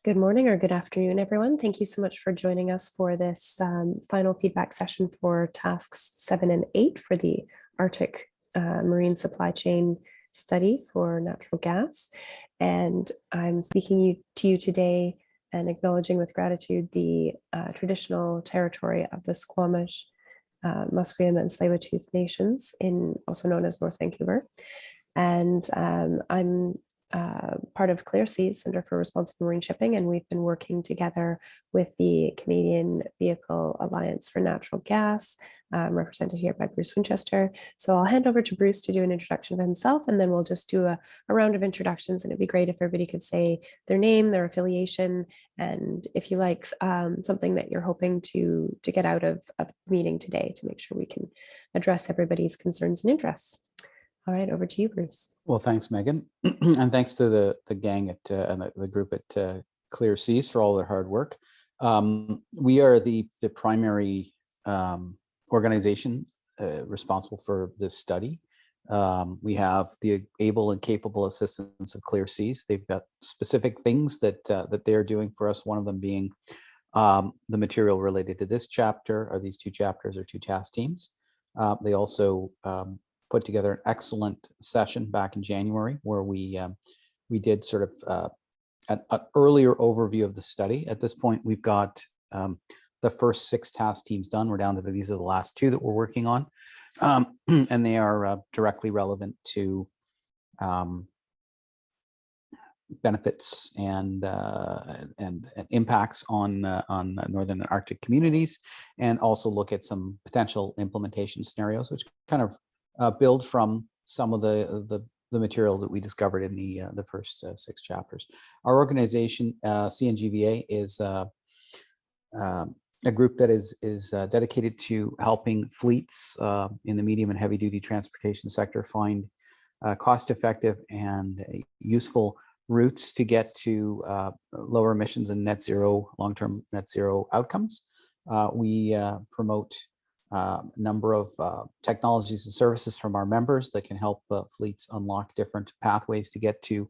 Good morning or good afternoon, everyone. Thank you so much for joining us for this final feedback session for tasks 7 and 8 for the Arctic marine supply chain study for natural gas. And I'm speaking to you today and acknowledging with gratitude the traditional territory of the Squamish, Musqueam, and Tsleil-Waututh nations, also known as North Vancouver. And I'm part of Clear Seas Center for Responsible Marine Shipping, and we've been working together with the Canadian Vehicle Alliance for Natural Gas, represented here by Bruce Winchester. So I'll hand over to Bruce to do an introduction of himself, and then we'll just do a round of introductions, and it'd be great if everybody could say their name, their affiliation, and if you like something that you're hoping to get out of the meeting today to make sure we can address everybody's concerns and interests. All right, over to you, Bruce. Well, thanks, Megan. And thanks to the gang at and the group at Clear Seas for all their hard work. We are the primary organization responsible for this study. We have the able and capable assistance of Clear Seas. They've got specific things that they're doing for us, one of them being the material related to this chapter, or these two chapters, or two task teams. They also put together an excellent session back in January where we did sort of an earlier overview of the study. At this point, we've got the first 6 task teams done. We're down to these are the last 2 that we're working on, and they are directly relevant to benefits and impacts on Northern and Arctic communities, and also look at some potential implementation scenarios, which kind of build from some of the material that we discovered in the first 6 chapters. Our organization, CNGVA, is a group that is dedicated to helping fleets in the medium and heavy duty transportation sector find cost-effective and useful routes to get to lower emissions and long-term net zero outcomes. We promote a number of technologies and services from our members that can help fleets unlock different pathways to get to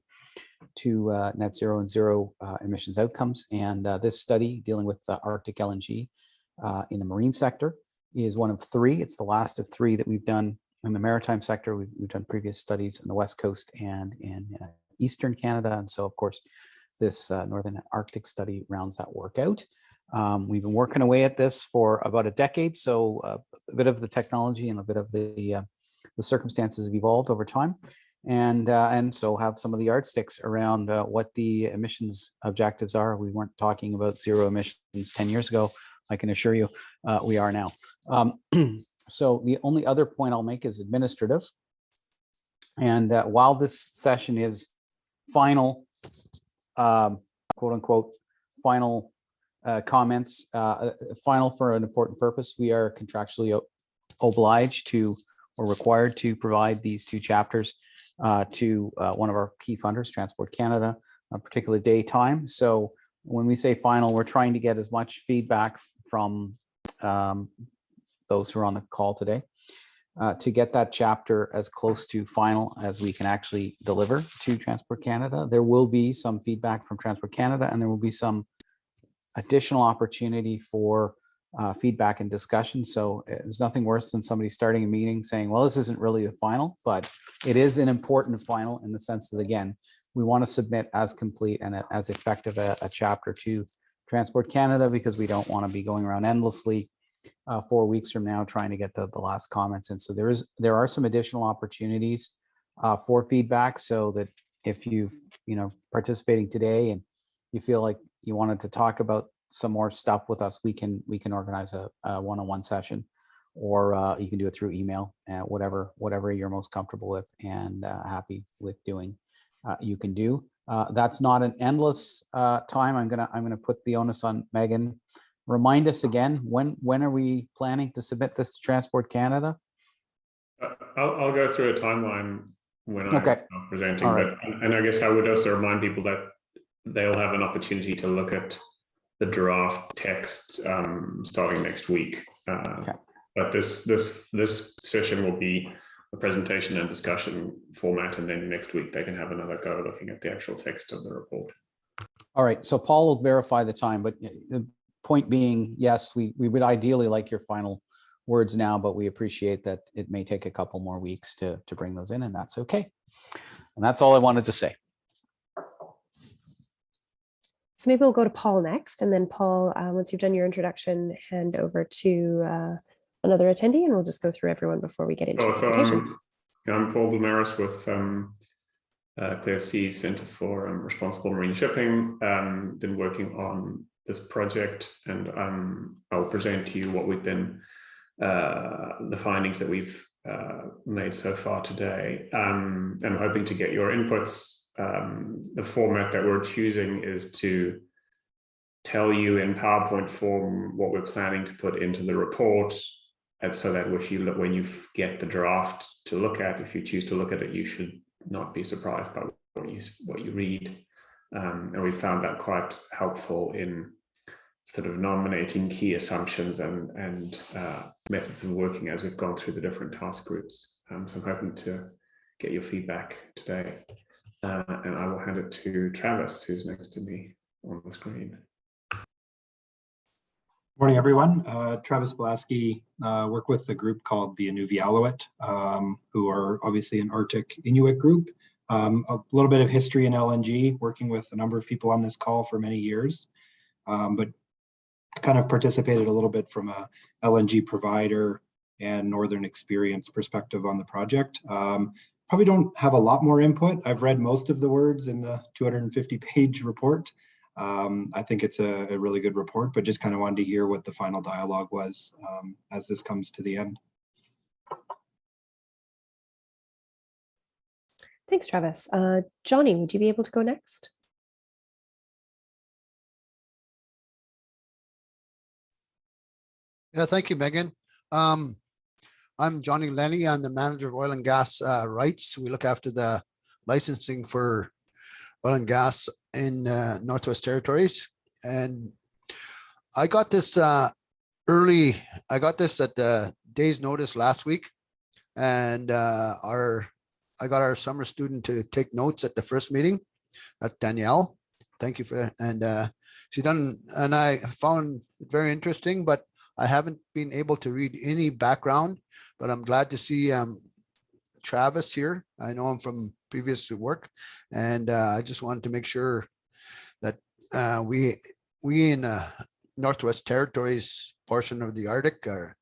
net zero and zero emissions outcomes. And this study dealing with Arctic LNG in the marine sector is one of 3. It's the last of 3 that we've done in the maritime sector. We've done previous studies on the West Coast and in Eastern Canada. And so, of course, this Northern Arctic study rounds that work out. We've been working away at this for about a decade, so a bit of the technology and a bit of the circumstances have evolved over time, and so have some of the yardsticks around what the emissions objectives are. We weren't talking about zero emissions 10 years ago. I can assure you, we are now. So the only other point I'll make is administrative. And while this session is final, quote unquote, final comments, final for an important purpose, we are contractually obliged to or required to provide these 2 chapters to one of our key funders, Transport Canada, a particular day time. So when we say final, we're trying to get as much feedback from those who are on the call today to get that chapter as close to final as we can actually deliver to Transport Canada. There will be some feedback from Transport Canada, and there will be some additional opportunity for feedback and discussion. So there's nothing worse than somebody starting a meeting saying, well, this isn't really the final, but it is an important final in the sense that, again, we want to submit as complete and as effective a chapter to Transport Canada, because we don't want to be going around endlessly 4 weeks from now trying to get the last comments. And so there are some additional opportunities for feedback, so that if you've participating today and you feel like you wanted to talk about some more stuff with us, we can organize a one-on-one session, or you can do it through email, whatever you're most comfortable with and happy with doing. You can do. That's not an endless time. I'm gonna put the onus on Megan. Remind us again, when are we planning to submit this to Transport Canada? I'll go through a timeline when I'm presenting, right. and I guess I would also remind people that they'll have an opportunity to look at the draft text starting next week. But this session will be a presentation and discussion format, and then next week they can have another go looking at the actual text of the report. All right, so Paul will verify the time, but the point being, yes, we would ideally like your final words now, but we appreciate that it may take a couple more weeks to bring those in, and that's okay. And that's all I wanted to say. So maybe we'll go to Paul next, and then Paul, once you've done your introduction, hand over to another attendee, and we'll just go through everyone before we get into the presentation. I'm Paul Blumeiris with Clear Seas Center for Responsible Marine Shipping. Been working on this project, and I'll present to you what we've been, the findings that we've made so far today. I'm hoping to get your inputs. The format that we're choosing is to tell you in PowerPoint form what we're planning to put into the report, and so that if you look, when you get the draft to look at, if you choose to look at it, you should not be surprised by what you read. And we found that quite helpful in sort of nominating key assumptions and methods of working as we've gone through the different task groups. So I'm hoping to get your feedback today. And I will hand it to Travis, who's next to me on the screen. Morning, everyone. Travis Blasky, work with a group called the Inuvialuit, who are obviously an Arctic Inuit group. A little bit of history in LNG, working with a number of people on this call for many years, but kind of participated a little bit from a LNG provider and Northern experience perspective on the project. Probably don't have a lot more input. I've read most of the words in the 250-page report. I think it's a really good report, but just kind of wanted to hear what the final dialogue was as this comes to the end. Thanks, Travis. Johnny, would you be able to go next? Yeah, thank you, Megan. I'm Johnny Lenny. I'm the manager of oil and gas rights. We look after the licensing for oil and gas in Northwest Territories. And I got this early. I got this at the day's notice last week. And I got our summer student to take notes at the first meeting. That's Danielle. Thank you for that. And she done, and I found it very interesting, but I haven't been able to read any background, but I'm glad to see Travis here. I know him from previous work, and I just wanted to make sure that we in Northwest Territories portion of the Arctic are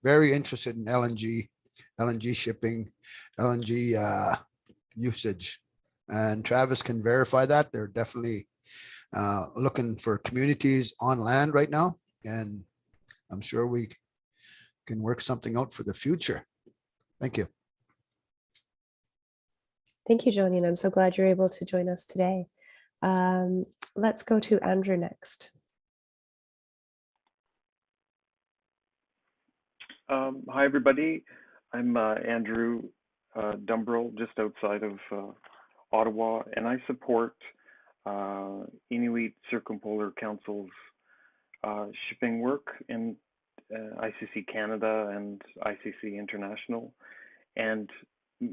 very interested in LNG shipping, LNG usage, and Travis can verify that. They're definitely looking for communities on land right now, and I'm sure we can work something out for the future. Thank you. Thank you, Johnny, and I'm so glad you're able to join us today. Let's go to Andrew next. Hi, everybody. I'm Andrew Dumbrell, just outside of Ottawa, and I support Inuit Circumpolar Council's shipping work in ICC Canada and ICC International, and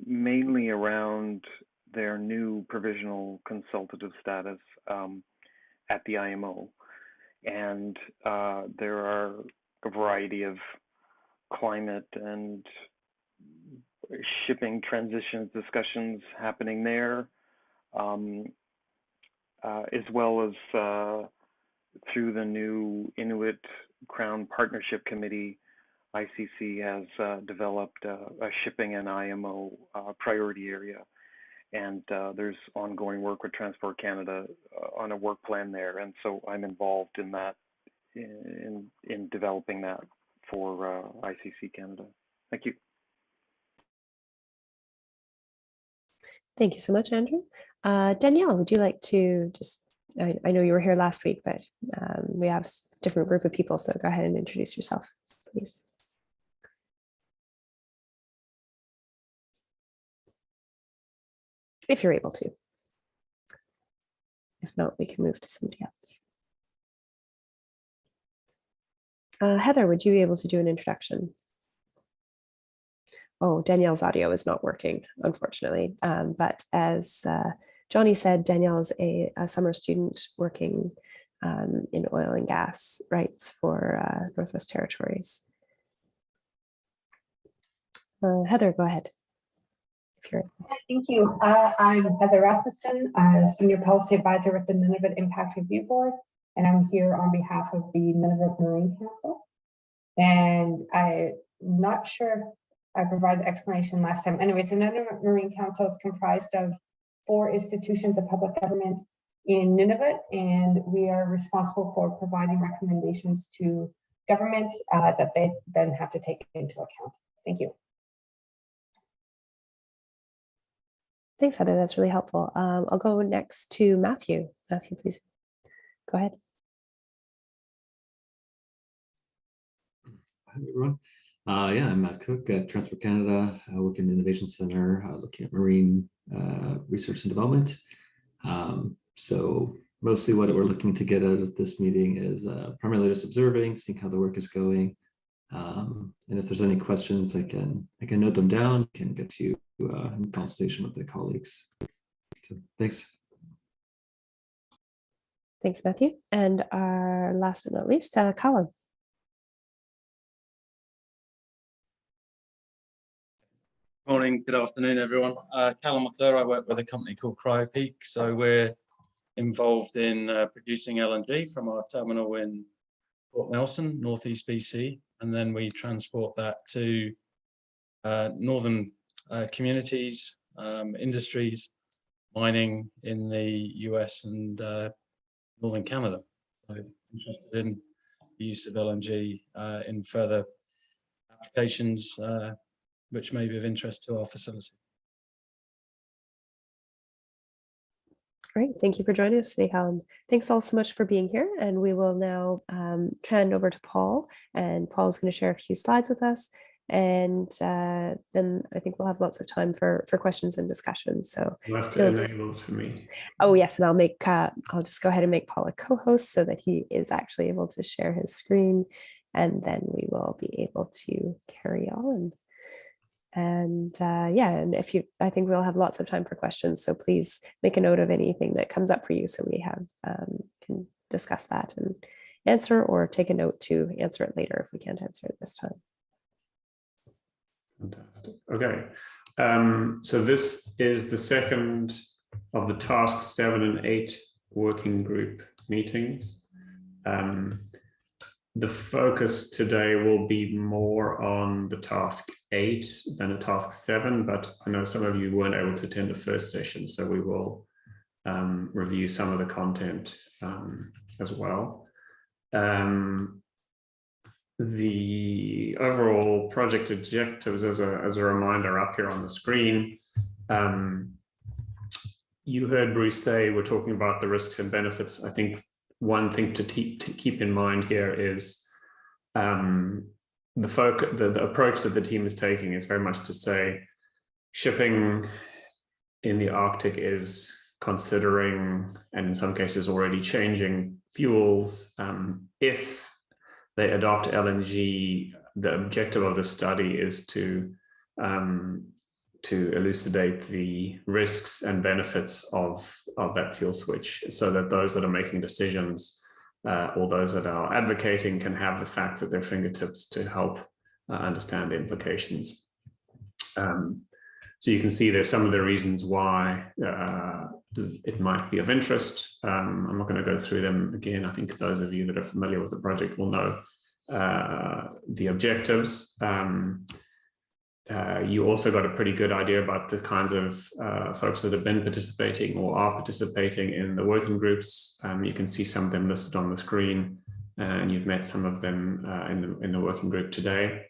mainly around their new provisional consultative status at the IMO. And there are a variety of climate and shipping transitions discussions happening there, as well as through the new Inuit Crown Partnership Committee. ICC has developed a shipping and IMO priority area, and there's ongoing work with Transport Canada on a work plan there, and so I'm involved in that, in developing that for ICC Canada. Thank you. Thank you so much, Andrew. Danielle, would you like to just, I know you were here last week, but we have a different group of people, so go ahead and introduce yourself, please. If you're able to. If not, we can move to somebody else. Heather, would you be able to do an introduction? Oh, Danielle's audio is not working, unfortunately. But as Johnny said Danielle is a summer student working in oil and gas rights for Northwest Territories. Heather, go ahead. If you're... Thank you. I'm Heather Rasmussen, Senior Policy Advisor with the Nunavut Impact Review Board, and I'm here on behalf of the Nunavut Marine Council. And I'm not sure if I provided the explanation last time. Anyways, the Nunavut Marine Council is comprised of 4 institutions of public government in Nunavut, and we are responsible for providing recommendations to government that they then have to take into account. Thank you. Thanks, Heather. That's really helpful. I'll go next to Matthew. Matthew, please go ahead. Hi, everyone. Yeah, I'm Matt Cook at Transport Canada. I work in the Innovation Center looking at marine research and development. So mostly what we're looking to get out of this meeting is primarily just observing, seeing how the work is going. And if there's any questions, I can note them down, can get to you in consultation with the colleagues. So thanks. Thanks, Matthew. And our last but not least, Colin. Morning, good afternoon, everyone. Callum McClure, I work with a company called CryoPeak. So we're involved in producing LNG from our terminal in Port Nelson, Northeast BC, and then we transport that to northern communities, industries, mining in the US and northern Canada. So interested in the use of LNG in further applications which may be of interest to our facility. Great, thank you for joining us today, Colin. Thanks all so much for being here, and we will now trend over to Paul, and Paul's going to share a few slides with us, and then I think we'll have lots of time for questions and discussion. So you'll have to enable it for me. Oh yes, and I'll just go ahead and make Paul a co-host so that he is actually able to share his screen, and then we will be able to carry on. And yeah, and I think we'll have lots of time for questions. So please make a note of anything that comes up for you, so we have can discuss that and answer, or take a note to answer it later if we can't answer it this time. Fantastic. Okay, so this is the second of the tasks 7 and 8 working group meetings. The focus today will be more on the task 8 than a task 7, but I know some of you weren't able to attend the first session, so we will review some of the content as well. The overall project objectives, as a reminder, up here on the screen. You heard Bruce say we're talking about the risks and benefits. I think one thing to keep in mind here is the approach that the team is taking is very much to say shipping in the Arctic is considering, and in some cases already changing, fuels. If they adopt LNG, the objective of the study is to elucidate the risks and benefits of that fuel switch, so that those that are making decisions or those that are advocating can have the facts at their fingertips to help understand the implications. So you can see there's some of the reasons why it might be of interest. I'm not going to go through them again. I think those of you that are familiar with the project will know the objectives. You also got a pretty good idea about the kinds of folks that have been participating or are participating in the working groups. You can see some of them listed on the screen, and you've met some of them in the working group today.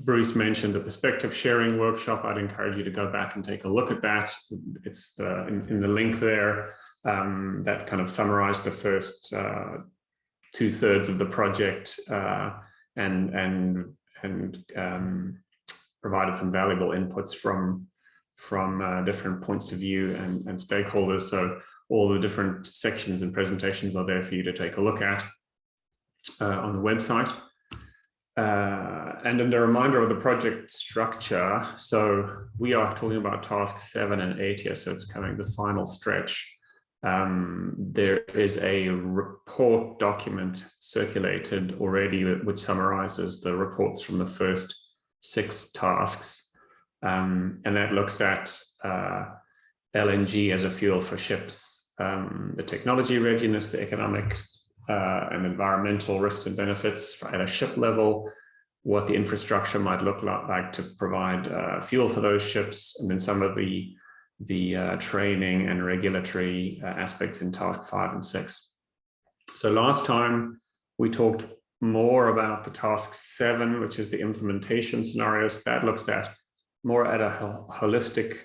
Bruce mentioned the perspective sharing workshop. I'd encourage you to go back and take a look at that. It's in the link there that kind of summarized the first 2/3 of the project and provided some valuable inputs from different points of view and stakeholders. So all the different sections and presentations are there for you to take a look at on the website. And then the reminder of the project structure. So we are talking about tasks 7 and 8 here, so it's coming the final stretch. There is a report document circulated already which summarizes the reports from the first 6 tasks. And that looks at LNG as a fuel for ships, the technology readiness, the economics and environmental risks and benefits at a ship level, what the infrastructure might look like to provide fuel for those ships, and then some of the training and regulatory aspects in task 5 and 6. So last time we talked more about the task 7, which is the implementation scenarios. That looks at more at a holistic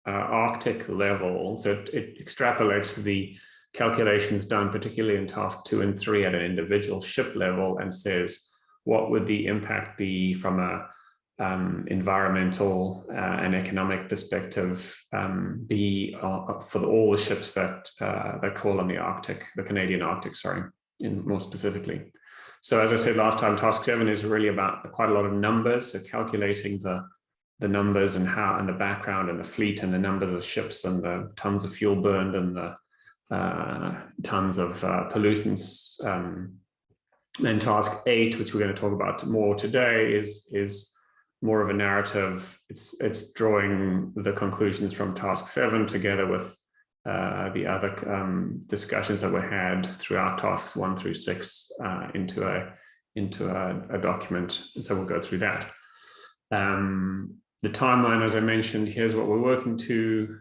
Arctic level. So it extrapolates the calculations done particularly in task 2 and 3 at an individual ship level and says, what would the impact be from a environmental and economic perspective be for all the ships that call on the Arctic, the Canadian Arctic, sorry, more specifically. So as I said last time, task 7 is really about quite a lot of numbers. So calculating the numbers and how, and the background and the fleet and the numbers of ships and the tons of fuel burned and the tons of pollutants. Then task 8, which we're going to talk about more today, is more of a narrative. It's drawing the conclusions from task 7 together with the other discussions that were had throughout tasks 1 through 6 into a document. And so we'll go through that. The timeline, as I mentioned, here's what we're working to.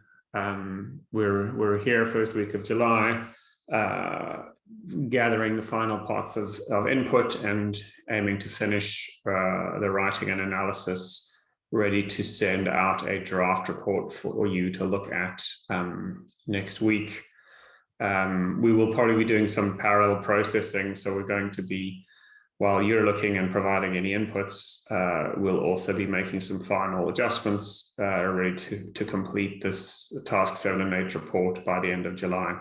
We're here first week of July, gathering the final parts of input and aiming to finish the writing and analysis, ready to send out a draft report for you to look at next week. We will probably be doing some parallel processing, so we're going to be, while you're looking and providing any inputs, we'll also be making some final adjustments ready to complete this task 7 and 8 report by the end of July.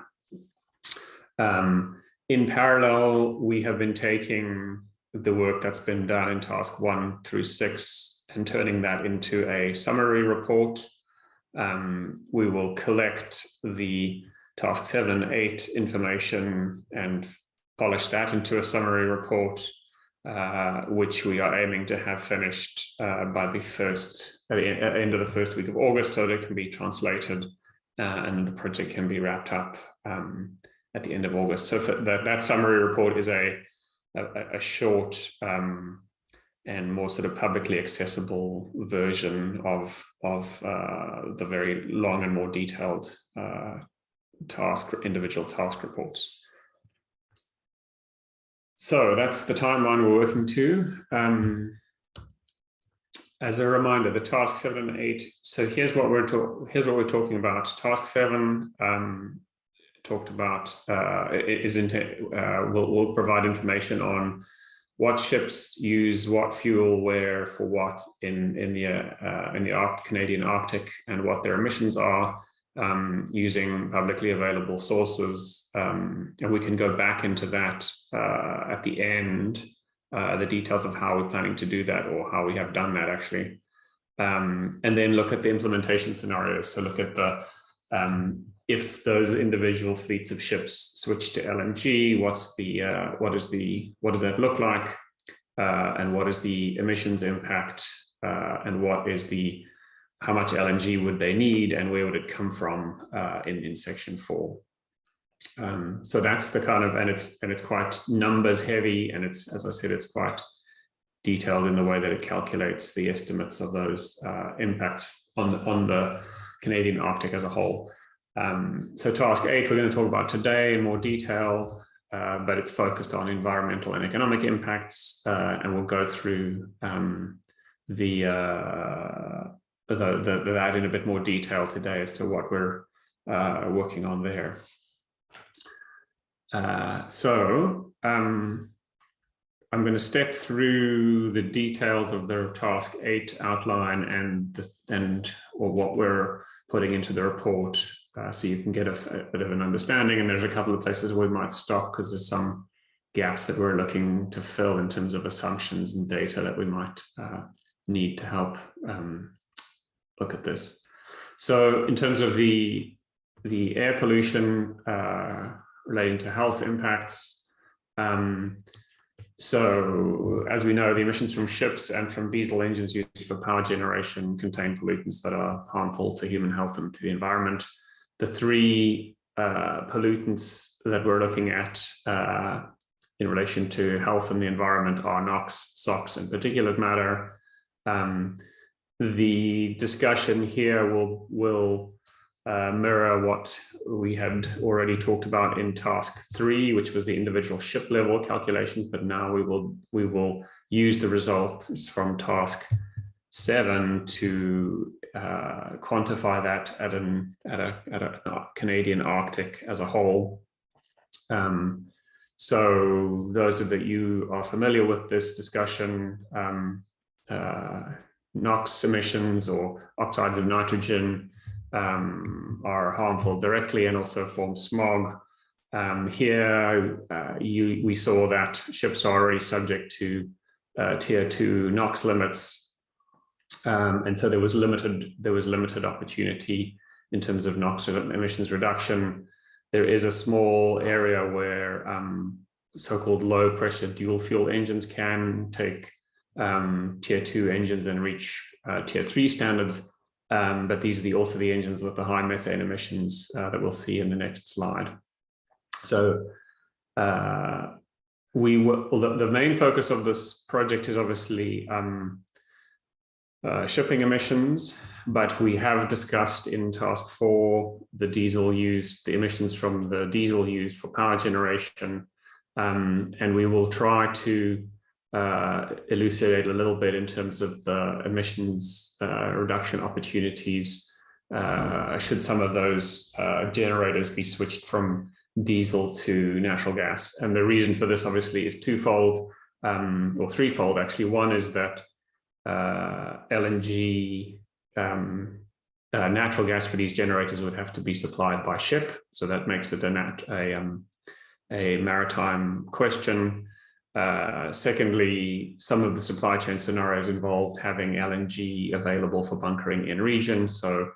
In parallel, we have been taking the work that's been done in task 1 through 6 and turning that into a summary report. We will collect the task 7 and 8 information and polish that into a summary report, which we are aiming to have finished by at the end of the first week of August, so that it can be translated and the project can be wrapped up at the end of August. So that summary report is a short and more sort of publicly accessible version of the very long and more detailed individual task reports. So that's the timeline we're working to. As a reminder, the task 7 and 8. So here's what we're talking about. Task 7 talked about will provide information on what ships use what fuel where for what in the Canadian Arctic and what their emissions are, using publicly available sources, and we can go back into that at the end, the details of how we're planning to do that or how we have done that actually, and then look at the implementation scenarios. So look at the if those individual fleets of ships switch to LNG, what does that look like, and what is the emissions impact, and what is how much LNG would they need and where would it come from in section 4. So that's the kind of, and it's quite numbers heavy, and it's, as I said, it's quite detailed in the way that it calculates the estimates of those impacts on the Canadian Arctic as a whole. So task 8 we're going to talk about today in more detail, but it's focused on environmental and economic impacts, and we'll go through that in a bit more detail today as to what we're working on there. I'm going to step through the details of the task 8 outline and what we're putting into the report, so you can get a bit of an understanding. And there's a couple of places where we might stop because there's some gaps that we're looking to fill in terms of assumptions and data that we might need to help look at this. So in terms of the air pollution relating to health impacts, so as we know, the emissions from ships and from diesel engines used for power generation contain pollutants that are harmful to human health and to the environment. The three pollutants that we're looking at in relation to health and the environment are NOx, SOx, and particulate matter. The discussion here will mirror what we had already talked about in task 3, which was the individual ship level calculations, but now we will use the results from task 7 to quantify that at a Canadian Arctic as a whole. So those of you are familiar with this discussion, NOx emissions or oxides of nitrogen are harmful directly and also form smog. Here we saw that ships are already subject to tier 2 NOx limits, and so there was limited opportunity in terms of NOx emissions reduction. There is a small area where so-called low pressure dual fuel engines can take tier 2 engines and reach tier 3 standards. But these are also the engines with the high methane emissions that we'll see in the next slide. So the main focus of this project is obviously shipping emissions, but we have discussed in task 4 the emissions from the diesel used for power generation, and we will try to elucidate a little bit in terms of the emissions reduction opportunities should some of those generators be switched from diesel to natural gas. And the reason for this obviously is twofold, or threefold actually. One is that LNG, natural gas for these generators would have to be supplied by ship, so that makes it a maritime question. Secondly, some of the supply chain scenarios involved having LNG available for bunkering in region. So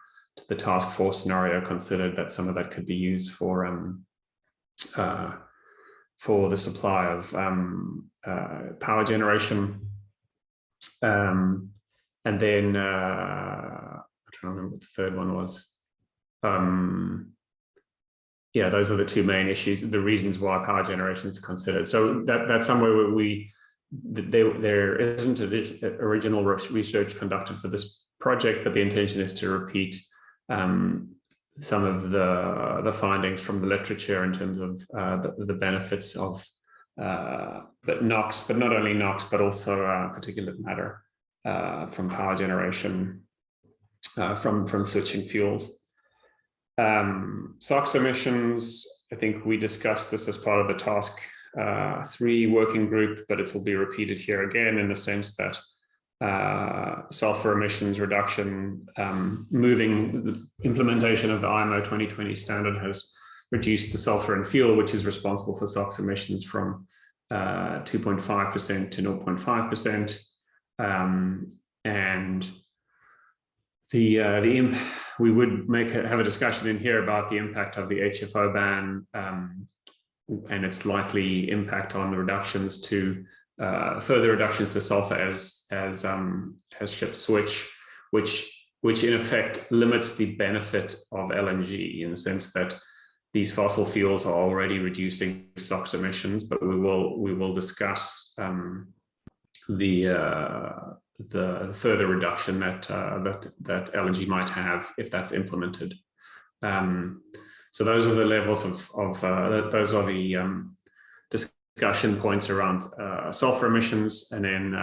the task 4 scenario considered that some of that could be used for the supply of power generation. And then I'm trying to remember what the third one was. Yeah, those are the two main issues, the reasons why power generation is considered. So that's somewhere where there isn't original research conducted for this project, but the intention is to repeat some of the findings from the literature in terms of the benefits of NOx, but not only NOx, but also particulate matter from power generation from switching fuels. SOx emissions, I think we discussed this as part of the task 3 working group, but it will be repeated here again in the sense that sulfur emissions reduction, moving the implementation of the IMO 2020 standard has reduced the sulfur in fuel, which is responsible for SOx emissions from 2.5% to 0.5%. And we would have a discussion in here about the impact of the HFO ban and its likely impact on the reductions to further reductions to sulfur as ships switch, which in effect limits the benefit of LNG in the sense that these fossil fuels are already reducing SOx emissions, but we will discuss the further reduction that LNG might have if that's implemented. So those are the levels those are the discussion points around sulfur emissions, and then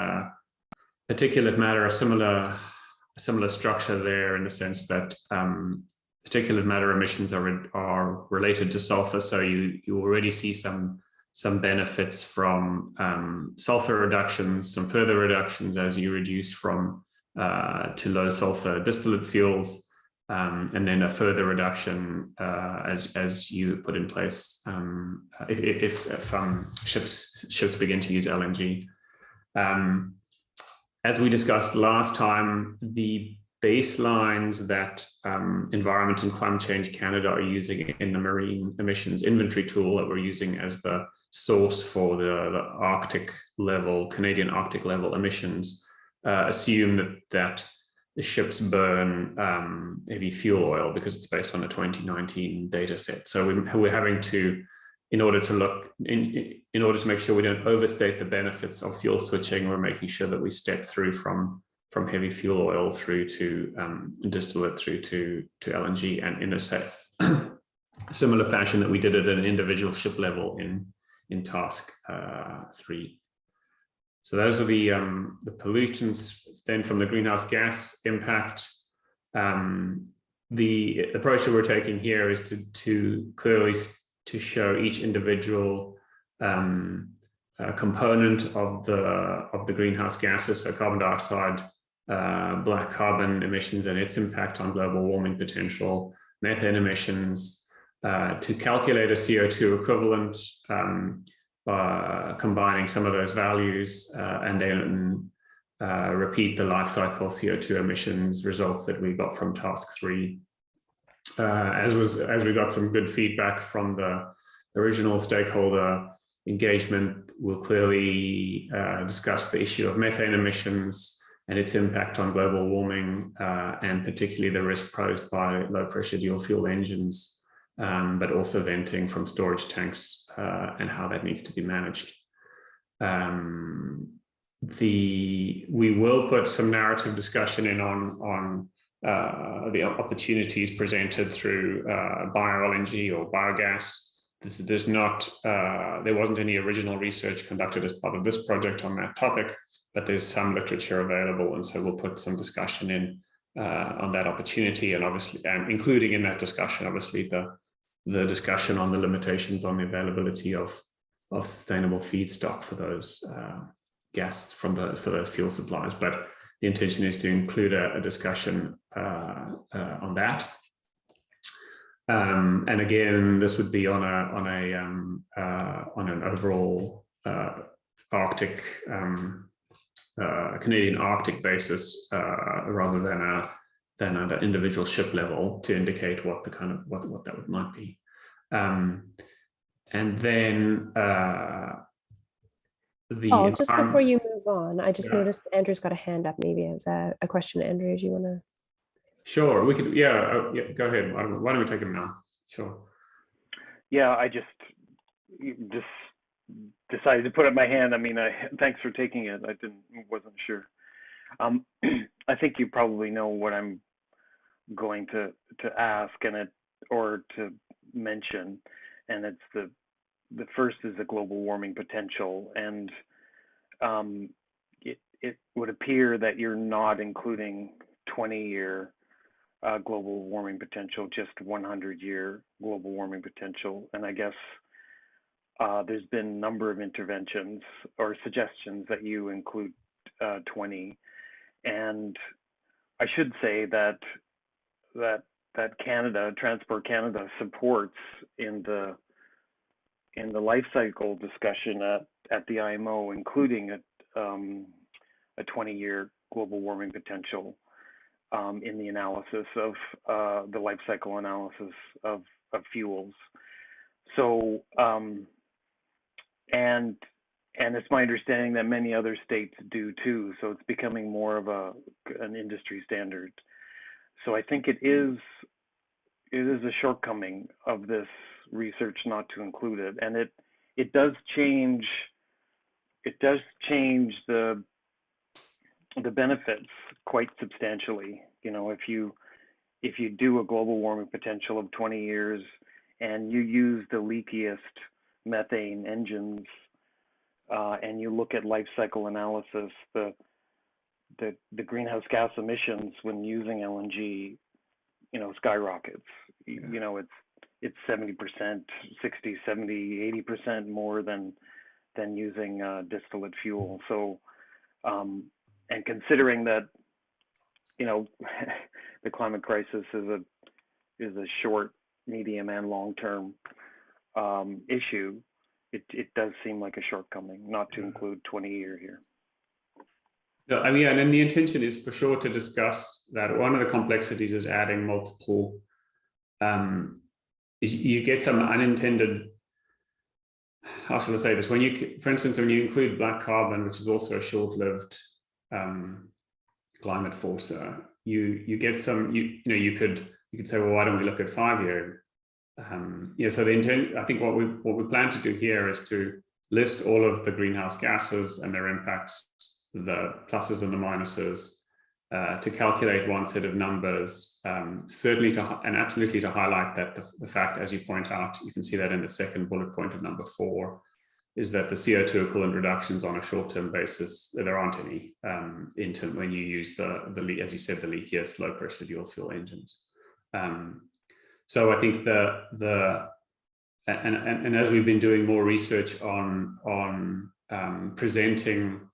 particulate matter, a similar structure there in the sense that particulate matter emissions are related to sulfur. So you already see some benefits from sulfur reductions, some further reductions as you reduce from to low sulfur distillate fuels. and then a further reduction as you put in place if ships begin to use LNG. As we discussed last time, the baselines that Environment and Climate Change Canada are using in the marine emissions inventory tool that we're using as the source for the Arctic level, Canadian Arctic level emissions, assume that the ships burn heavy fuel oil because it's based on the 2019 data set. So we're having to, in order to make sure we don't overstate the benefits of fuel switching, we're making sure that we step through from heavy fuel oil through to distillate through to LNG, and in a similar fashion that we did it at an individual ship level in task 3. So those are the pollutants. Then from the greenhouse gas impact, the approach that we're taking here is to clearly to show each individual component of the greenhouse gases, so carbon dioxide, black carbon emissions and its impact on global warming potential, methane emissions, to calculate a CO2 equivalent, combining some of those values, and then repeat the life cycle CO2 emissions results that we got from task 3. As we got some good feedback from the original stakeholder engagement, we'll clearly discuss the issue of methane emissions and its impact on global warming, and particularly the risk posed by low pressure dual fuel engines, but also venting from storage tanks, and how that needs to be managed. We will put some narrative discussion in on the opportunities presented through bio-LNG or biogas. There wasn't any original research conducted as part of this project on that topic, but there's some literature available, and so we'll put some discussion in on that opportunity, and obviously, including in that discussion, obviously the discussion on the limitations on the availability of sustainable feedstock for those gas for those fuel supplies. But the intention is to include a discussion on that. And again, this would be on an overall Arctic Canadian Arctic basis, rather than at an individual ship level, to indicate what the kind of what that might be. And then just before you move on, I just noticed Andrew's got a hand up. Maybe as a question. Andrew, do you want to? Sure, we could. Yeah, go ahead. Why don't we take him now? Sure. Yeah, I just decided to put up my hand. I mean, thanks for taking it. I wasn't sure. I think you probably know what I'm going to ask or to mention, and it's the first is the global warming potential, and it would appear that you're not including 20-year global warming potential, just 100-year global warming potential. And I guess there's been a number of interventions or suggestions that you include 20. And I should say that Canada, Transport Canada, supports in the life cycle discussion at the IMO, including a 20-year global warming potential in the analysis of the life cycle analysis of fuels. So and it's my understanding that many other states do too. So it's becoming more of an industry standard. So I think it is a shortcoming of this research not to include it, and it does change the benefits quite substantially. You know, if you do a global warming potential of 20 years and you use the leakiest methane engines, and you look at life cycle analysis, the greenhouse gas emissions when using LNG, you know, skyrockets. You know, it's 70%, 60, 70, 80% more than using distillate fuel. So, and considering that, you know, the climate crisis is a short, medium, and long-term issue, it does seem like a shortcoming not to include 20-year here. No, I mean, and the intention is for sure to discuss that. One of the complexities is adding multiple, is you get some unintended, how should I say this? When you, for instance, when you include black carbon, which is also a short-lived climate forcer, you get some, you could say, well, why don't we look at 5-year? So the intent, I think what we plan to do here is to list all of the greenhouse gases and their impacts, the pluses and the minuses, to calculate one set of numbers, certainly and absolutely to highlight that the fact, as you point out, you can see that in the second bullet point of number 4, is that the CO2 equivalent reductions on a short-term basis, there aren't any when you use the as you said, the leakiest low pressure dual fuel engines. So I think and as we've been doing more research on presenting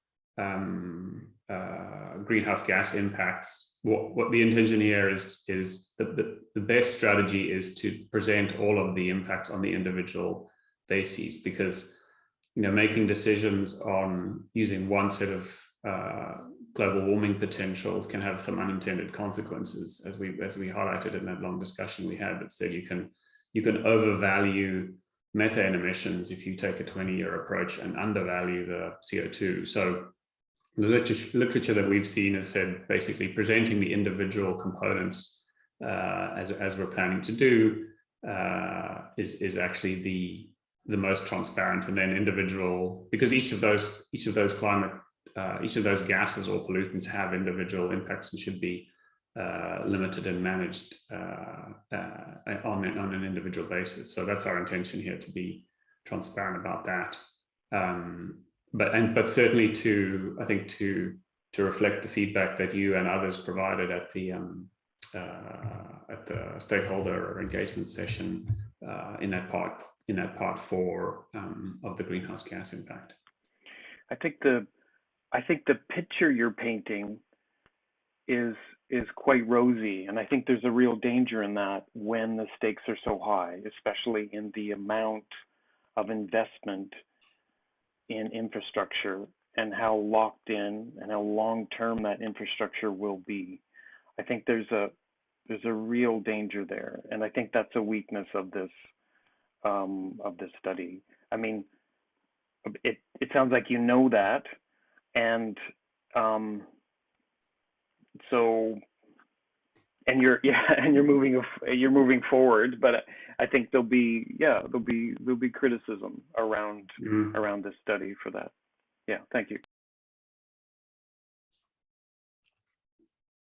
greenhouse gas impacts, what the intention here is the best strategy is to present all of the impacts on the individual bases, because making decisions on using one set of global warming potentials can have some unintended consequences, as we highlighted in that long discussion we had that said you can overvalue methane emissions if you take a 20-year approach and undervalue the CO2. So the literature that we've seen has said basically presenting the individual components as we're planning to do is actually the most transparent, and then individual, because each of those gases or pollutants have individual impacts and should be limited and managed on an individual basis. So that's our intention here, to be transparent about that. But certainly to reflect the feedback that you and others provided at the stakeholder engagement session in that part 4 of the greenhouse gas impact. I think the picture you're painting is quite rosy, and I think there's a real danger in that when the stakes are so high, especially in the amount of investment in infrastructure and how locked in and how long-term that infrastructure will be. I think there's a real danger there, and I think that's a weakness of this study. I mean, it sounds like that, and you're moving forward, but I think there'll be criticism around this study for that. Yeah, thank you.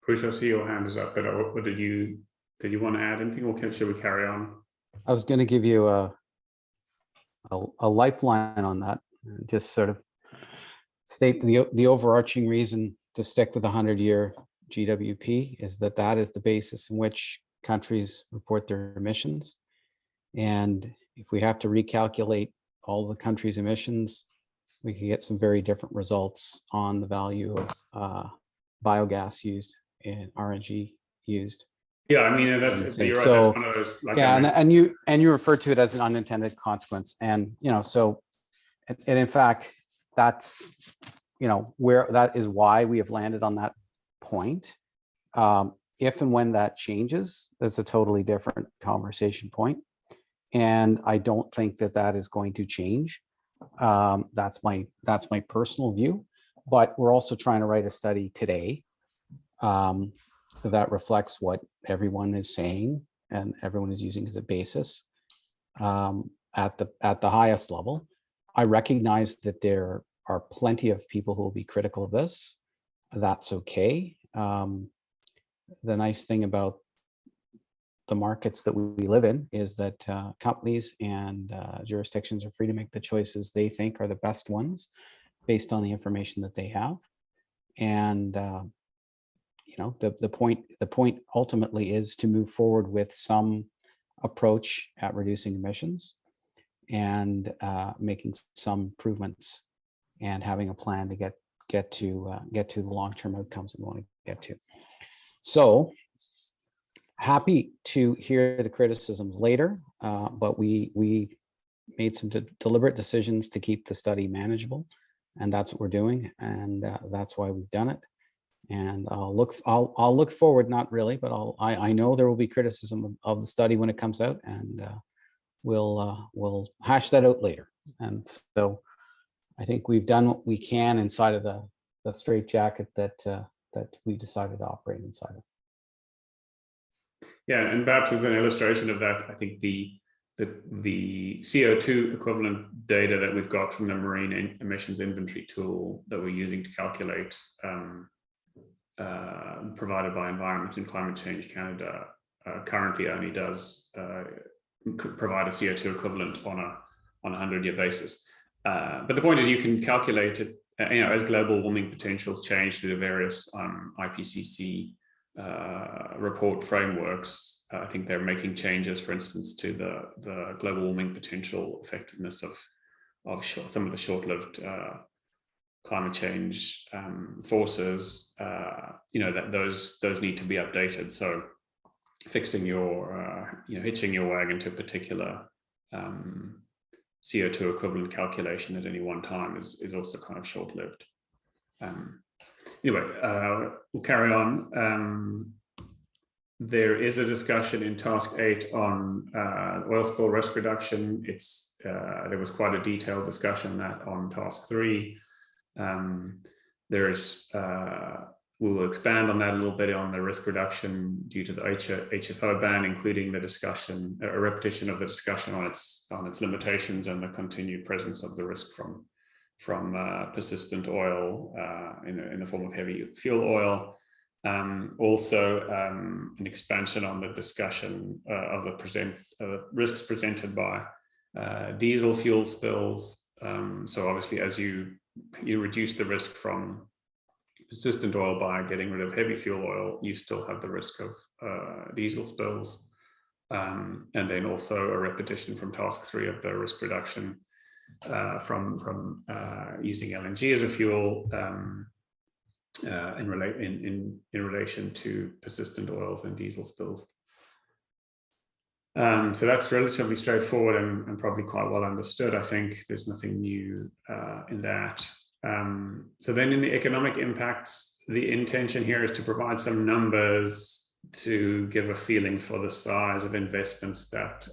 Chris, I see your hand is up, but what did you want to add anything, or should we carry on? I was going to give you a lifeline on that. Just sort of state the overarching reason to stick with 100-year GWP is that is the basis in which countries report their emissions. And if we have to recalculate all the countries' emissions, we can get some very different results on the value of biogas used and RNG used. Yeah, I mean, that's you're right. So, that's one of those. Like yeah, and you refer to it as an unintended consequence, and so, and in fact, that's where that is why we have landed on that point. If and when that changes, that's a totally different conversation point, and I don't think that is going to change. That's my personal view, but we're also trying to write a study today that reflects what everyone is saying and everyone is using as a basis at the highest level. I recognize that there are plenty of people who will be critical of this. That's okay. The nice thing about the markets that we live in is that companies and jurisdictions are free to make the choices they think are the best ones based on the information that they have. And the point ultimately is to move forward with some approach at reducing emissions and making some improvements and having a plan to get to the long-term outcomes we want to get to. So happy to hear the criticisms later, but we made some deliberate decisions to keep the study manageable, and that's what we're doing, and that's why we've done it. And I'll look forward, not really, but I know there will be criticism of the study when it comes out, and we'll hash that out later. And so I think we've done what we can inside of the straitjacket that we decided to operate inside of. Yeah, and perhaps as an illustration of that, I think the CO2 equivalent data that we've got from the Marine Emissions Inventory tool that we're using to calculate, provided by Environment and Climate Change Canada, currently only does provide a CO2 equivalent on a 100-year basis. But the point is, you can calculate it, as global warming potentials change through the various IPCC report frameworks. I think they're making changes, for instance, to the global warming potential effectiveness of some of the short-lived climate change forces. That those need to be updated. So fixing your hitching your wagon to a particular CO2 equivalent calculation at any one time is also kind of short-lived. Anyway, we'll carry on. There is a discussion in Task 8 on oil spill risk reduction. There was quite a detailed discussion on that on Task 3. We will expand on that a little bit on the risk reduction due to the HFO ban, including the discussion, a repetition of the discussion on its limitations and the continued presence of the risk from persistent oil in the form of heavy fuel oil. Also, an expansion on the discussion of the risks presented by diesel fuel spills. So obviously, as you reduce the risk from persistent oil by getting rid of heavy fuel oil, you still have the risk of diesel spills. And then also a repetition from Task 3 of the risk reduction from using LNG as a fuel in relation to persistent oils and diesel spills. So that's relatively straightforward and probably quite well understood. I think there's nothing new in that. So then in the economic impacts, the intention here is to provide some numbers to give a feeling for the size of investments that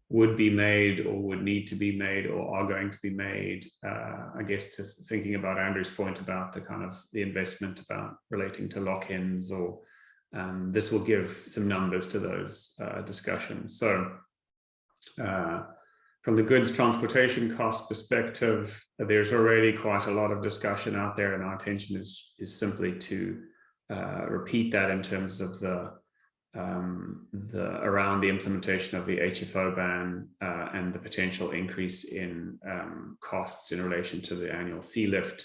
would be made or would need to be made or are going to be made. I guess to thinking about Andrew's point about the kind of the investment about relating to lock-ins, or this will give some numbers to those discussions. So from the goods transportation cost perspective, there's already quite a lot of discussion out there, and our intention is simply to repeat that in terms of around the implementation of the HFO ban and the potential increase in costs in relation to the annual sea lift.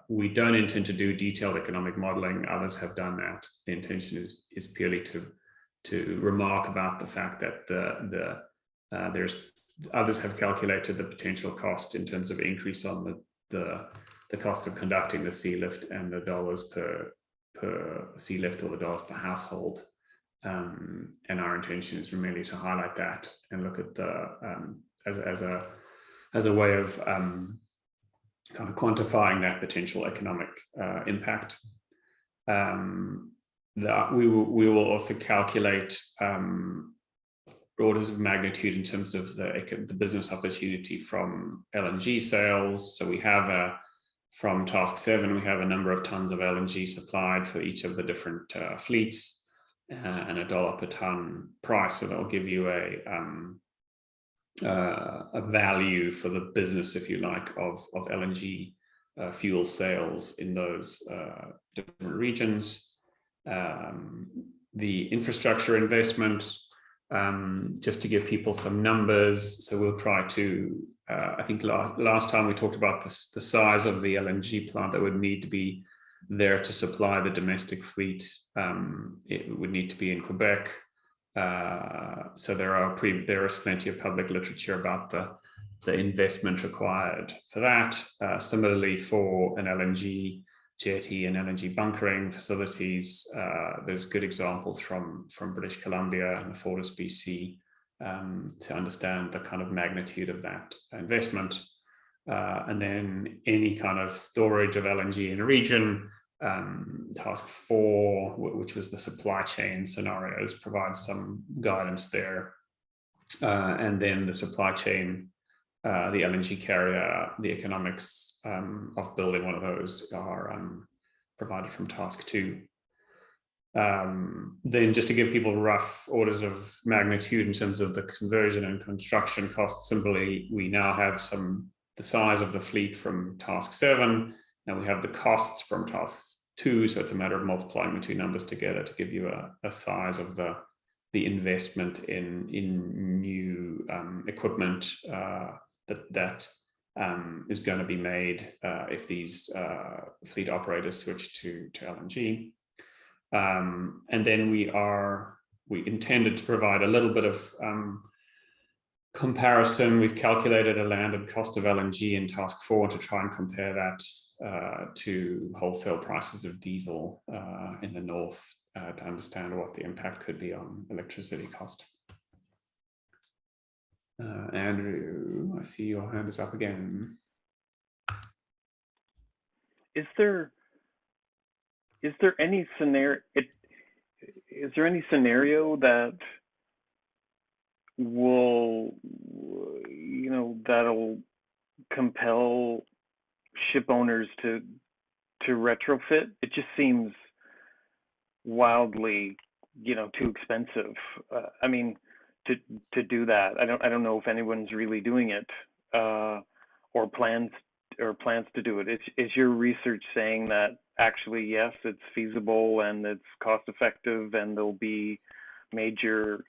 We don't intend to do detailed economic modeling. Others have done that. The intention is purely to remark about the fact that others have calculated the potential cost in terms of increase on the cost of conducting the sea lift and the dollars per sea lift or the dollars per household. And our intention is merely to highlight that and look at as a way of kind of quantifying that potential economic impact. We will also calculate orders of magnitude in terms of the business opportunity from LNG sales. So we have from Task 7, we have a number of tons of LNG supplied for each of the different fleets and $1 per ton price. So that'll give you a value for the business, if you like, of LNG fuel sales in those different regions. The infrastructure investment, just to give people some numbers. So we'll try to, I think last time we talked about the size of the LNG plant that would need to be there to supply the domestic fleet. It would need to be in Quebec. So there is plenty of public literature about the investment required for that. Similarly, for an LNG jetty and LNG bunkering facilities. There's good examples from British Columbia and the Fortisby Sea to understand the kind of magnitude of that investment. And then any kind of storage of LNG in a region. Task 4, which was the supply chain scenarios, provides some guidance there. And then the supply chain, the LNG carrier, the economics of building one of those are provided from task 2. Then just to give people rough orders of magnitude in terms of the conversion and construction costs, simply we now have the size of the fleet from task 7, and we have the costs from task 2, so it's a matter of multiplying the two numbers together to give you a size of the investment in new equipment that is going to be made if these fleet operators switch to LNG. And then we intended to provide a little bit of comparison. We've calculated a landed cost of LNG in task 4 to try and compare that to wholesale prices of diesel in the north to understand what the impact could be on electricity cost. Andrew, I see your hand is up again. Is there any scenario? Is there any scenario that will, that'll compel ship owners to retrofit? It just seems wildly, too expensive. I mean, to do that. I don't know if anyone's really doing it or plans to do it. Is your research saying that actually, yes, it's feasible and it's cost effective and there'll be major,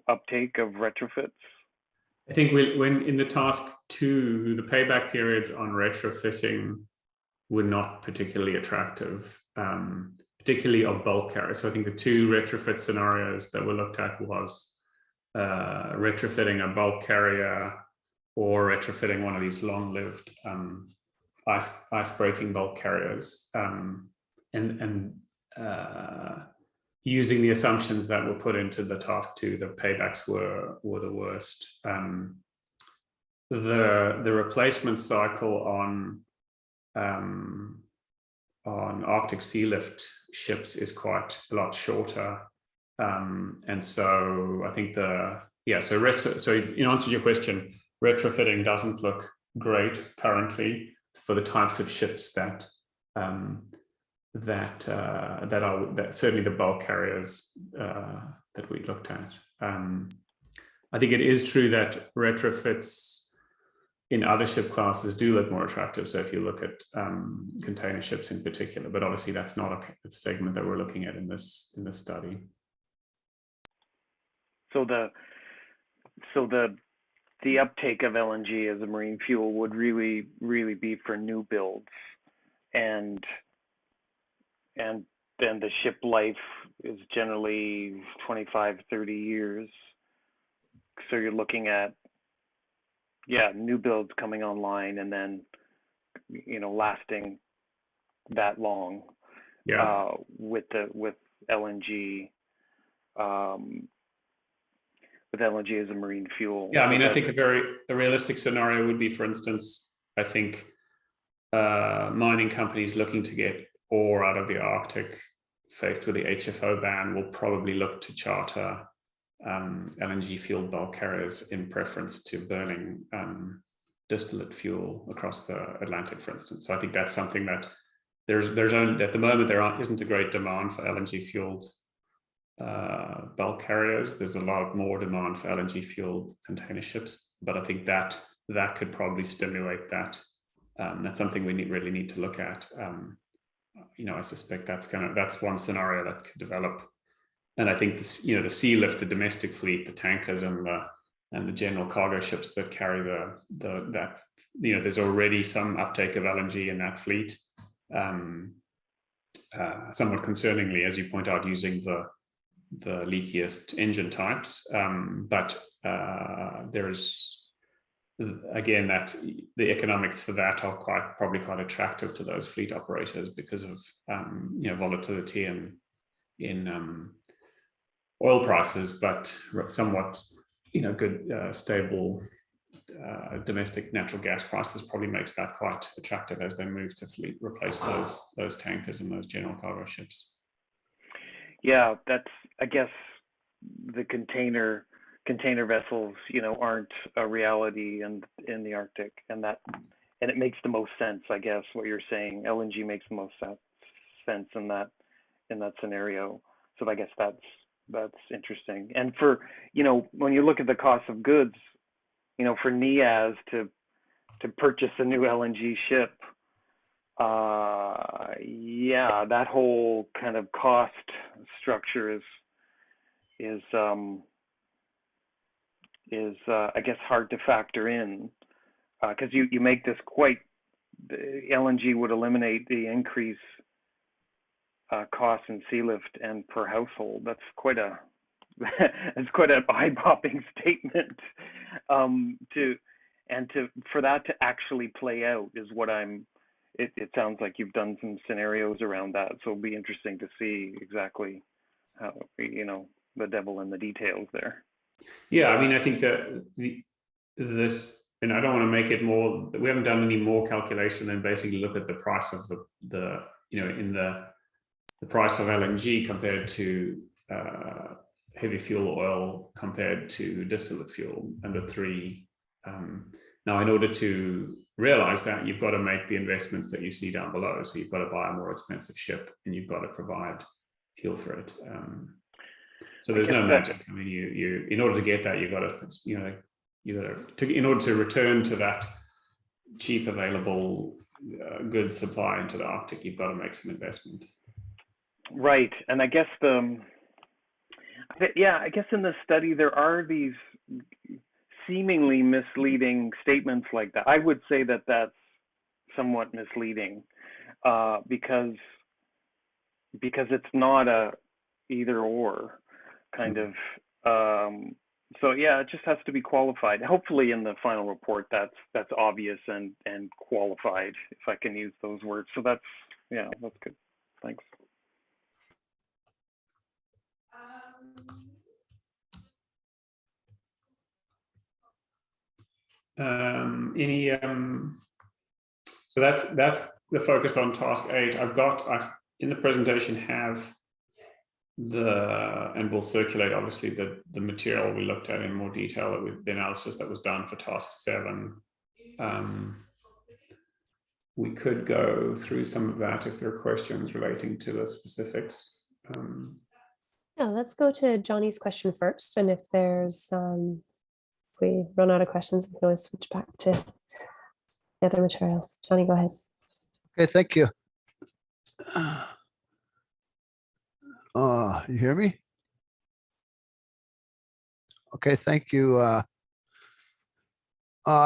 uptake of retrofits? I think when in the task 2, the payback periods on retrofitting were not particularly attractive, particularly of bulk carriers. So I think the 2 retrofit scenarios that were looked at was retrofitting a bulk carrier or retrofitting one of these long-lived ice-breaking bulk carriers, and using the assumptions that were put into the task 2, the paybacks were the worst. The replacement cycle on Arctic sea lift ships is quite a lot shorter, and so I think so in answer to your question, retrofitting doesn't look great currently for the types of ships that certainly the bulk carriers that we looked at. I think it is true that retrofits in other ship classes do look more attractive. So if you look at container ships in particular, but obviously that's not a segment that we're looking at in this study. So the uptake of LNG as a marine fuel would really be for new builds, and then the ship life is generally 25, 30 years. So you're looking at, new builds coming online and then, lasting that long with LNG, with LNG as a marine fuel. Yeah, I mean, I think a realistic scenario would be, for instance, I think mining companies looking to get ore out of the Arctic, faced with the HFO ban, will probably look to charter LNG fueled bulk carriers in preference to burning distillate fuel across the Atlantic, for instance. So I think that's something that there's only, at the moment, isn't a great demand for LNG fueled bulk carriers. There's a lot more demand for LNG fueled container ships, but I think that could probably stimulate that. That's something we really need to look at. I suspect that's one scenario that could develop. And I think this, the sea lift, the domestic fleet, the tankers and the general cargo ships that carry there's already some uptake of LNG in that fleet. Somewhat concerningly, as you point out, using the leakiest engine types, but there's again, that the economics for that are probably quite attractive to those fleet operators because of volatility in oil prices, but somewhat good stable domestic natural gas prices probably makes that quite attractive as they move to replace those tankers and those general cargo ships. Yeah, that's, I guess, the container vessels, aren't a reality in the Arctic, and it makes the most sense, I guess, what you're saying. LNG makes the most sense in that scenario. So I guess that's interesting. And for, when you look at the cost of goods, for NIAS to purchase a new LNG ship, that whole kind of cost structure is I guess hard to factor in, because you make this the LNG would eliminate the increase cost in sea lift and per household. That's quite a eye-popping statement. For that to actually play out is what it sounds like you've done some scenarios around that. So it'll be interesting to see exactly how, the devil in the details there. Yeah, I mean, I think that this, and I don't want to make it more, we haven't done any more calculation than basically look at the price of the price of LNG compared to heavy fuel oil compared to distillate fuel, and the three. Now, in order to realize that, you've got to make the investments that you see down below. So you've got to buy a more expensive ship, and you've got to provide fuel for it. So there's no magic. I mean, you in order to get that, you've got to, in order to return to that cheap available goods supply into the Arctic, you've got to make some investment. Right, and I guess I guess in the study there are these seemingly misleading statements like that. I would say that that's somewhat misleading, because it's not a either or kind of. So yeah, it just has to be qualified. Hopefully in the final report that's obvious and qualified, if I can use those words. So that's good. Thanks. So that's the focus on task 8. I in the presentation have and we'll circulate obviously the material we looked at in more detail with the analysis that was done for task 7. We could go through some of that if there are questions relating to the specifics. Yeah, let's go to Johnny's question first, and if there's if we run out of questions, we can always switch back to the other material. Johnny, go ahead. Okay, thank you. You hear me? Okay, thank you. I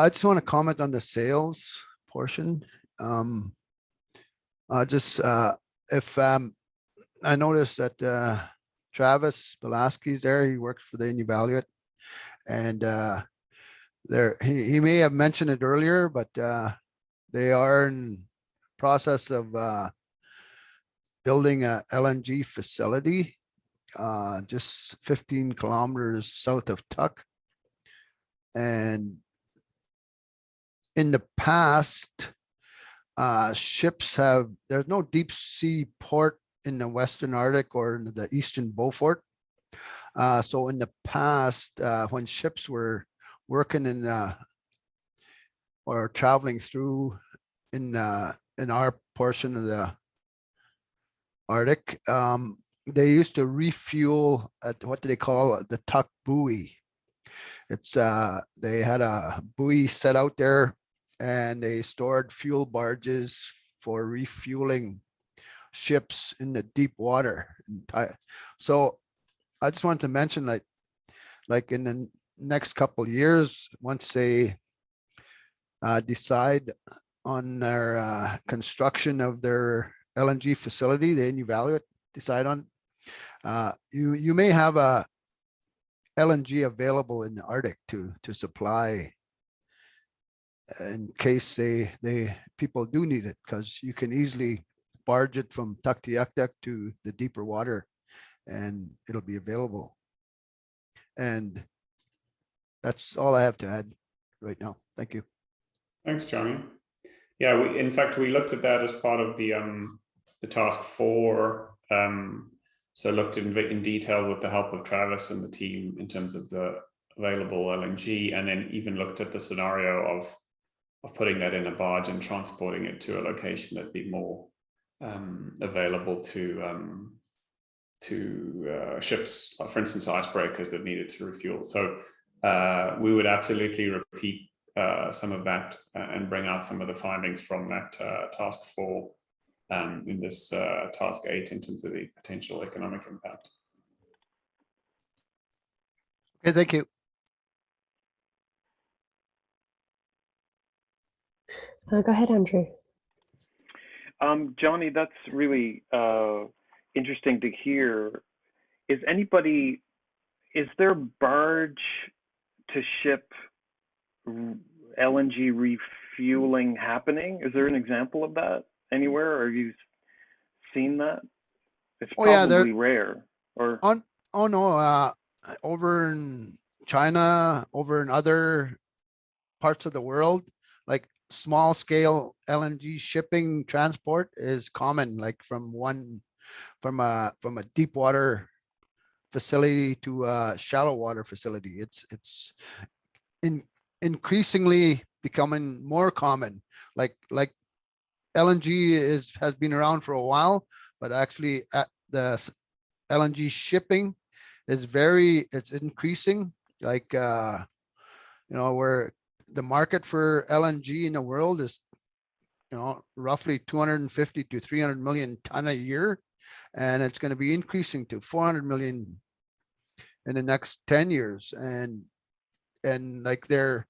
just want to comment on the sales portion. If I noticed that Travis Pulaski's there, he works for the Inuvialuit, and he may have mentioned it earlier, but they are in process of building a LNG facility just 15 kilometers south of Tuk. And in the past, there's no deep sea port in the Western Arctic or in the Eastern Beaufort. So in the past, when ships were working or traveling through in our portion of the Arctic, they used to refuel at what do they call the Tuk buoy. It's they had a buoy set out there, and they stored fuel barges for refueling ships in the deep water. So I just want to mention that, like in the next couple of years, once they decide on their construction of their LNG facility, the Inuvialuit decide on, you may have a LNG available in the Arctic to supply in case people do need it, because you can easily barge it from Tuktoyaktuk to the deeper water and it'll be available. And that's all I have to add right now. Thank you. Thanks, Johnny. Yeah, in fact, we looked at that as part of the task 4. So looked in detail with the help of Travis and the team in terms of the available LNG, and then even looked at the scenario of putting that in a barge and transporting it to a location that'd be more available to ships, for instance, icebreakers that needed to refuel. So we would absolutely repeat some of that and bring out some of the findings from that task 4 in this task 8 in terms of the potential economic impact. Okay, thank you. Go ahead, Andrew. Johnny, that's really interesting to hear. Is there barge to ship LNG refueling happening? Is there an example of that anywhere? Or have you seen that? It's probably rare. Or over in China, over in other parts of the world, like small scale LNG shipping transport is common, like from a deep water facility to a shallow water facility. It's increasingly becoming more common. Like LNG has been around for a while, but actually the LNG shipping is it's increasing. Like where the market for LNG in the world is roughly 250 to 300 million ton a year, and it's going to be increasing to 400 million in the next 10 years. And like the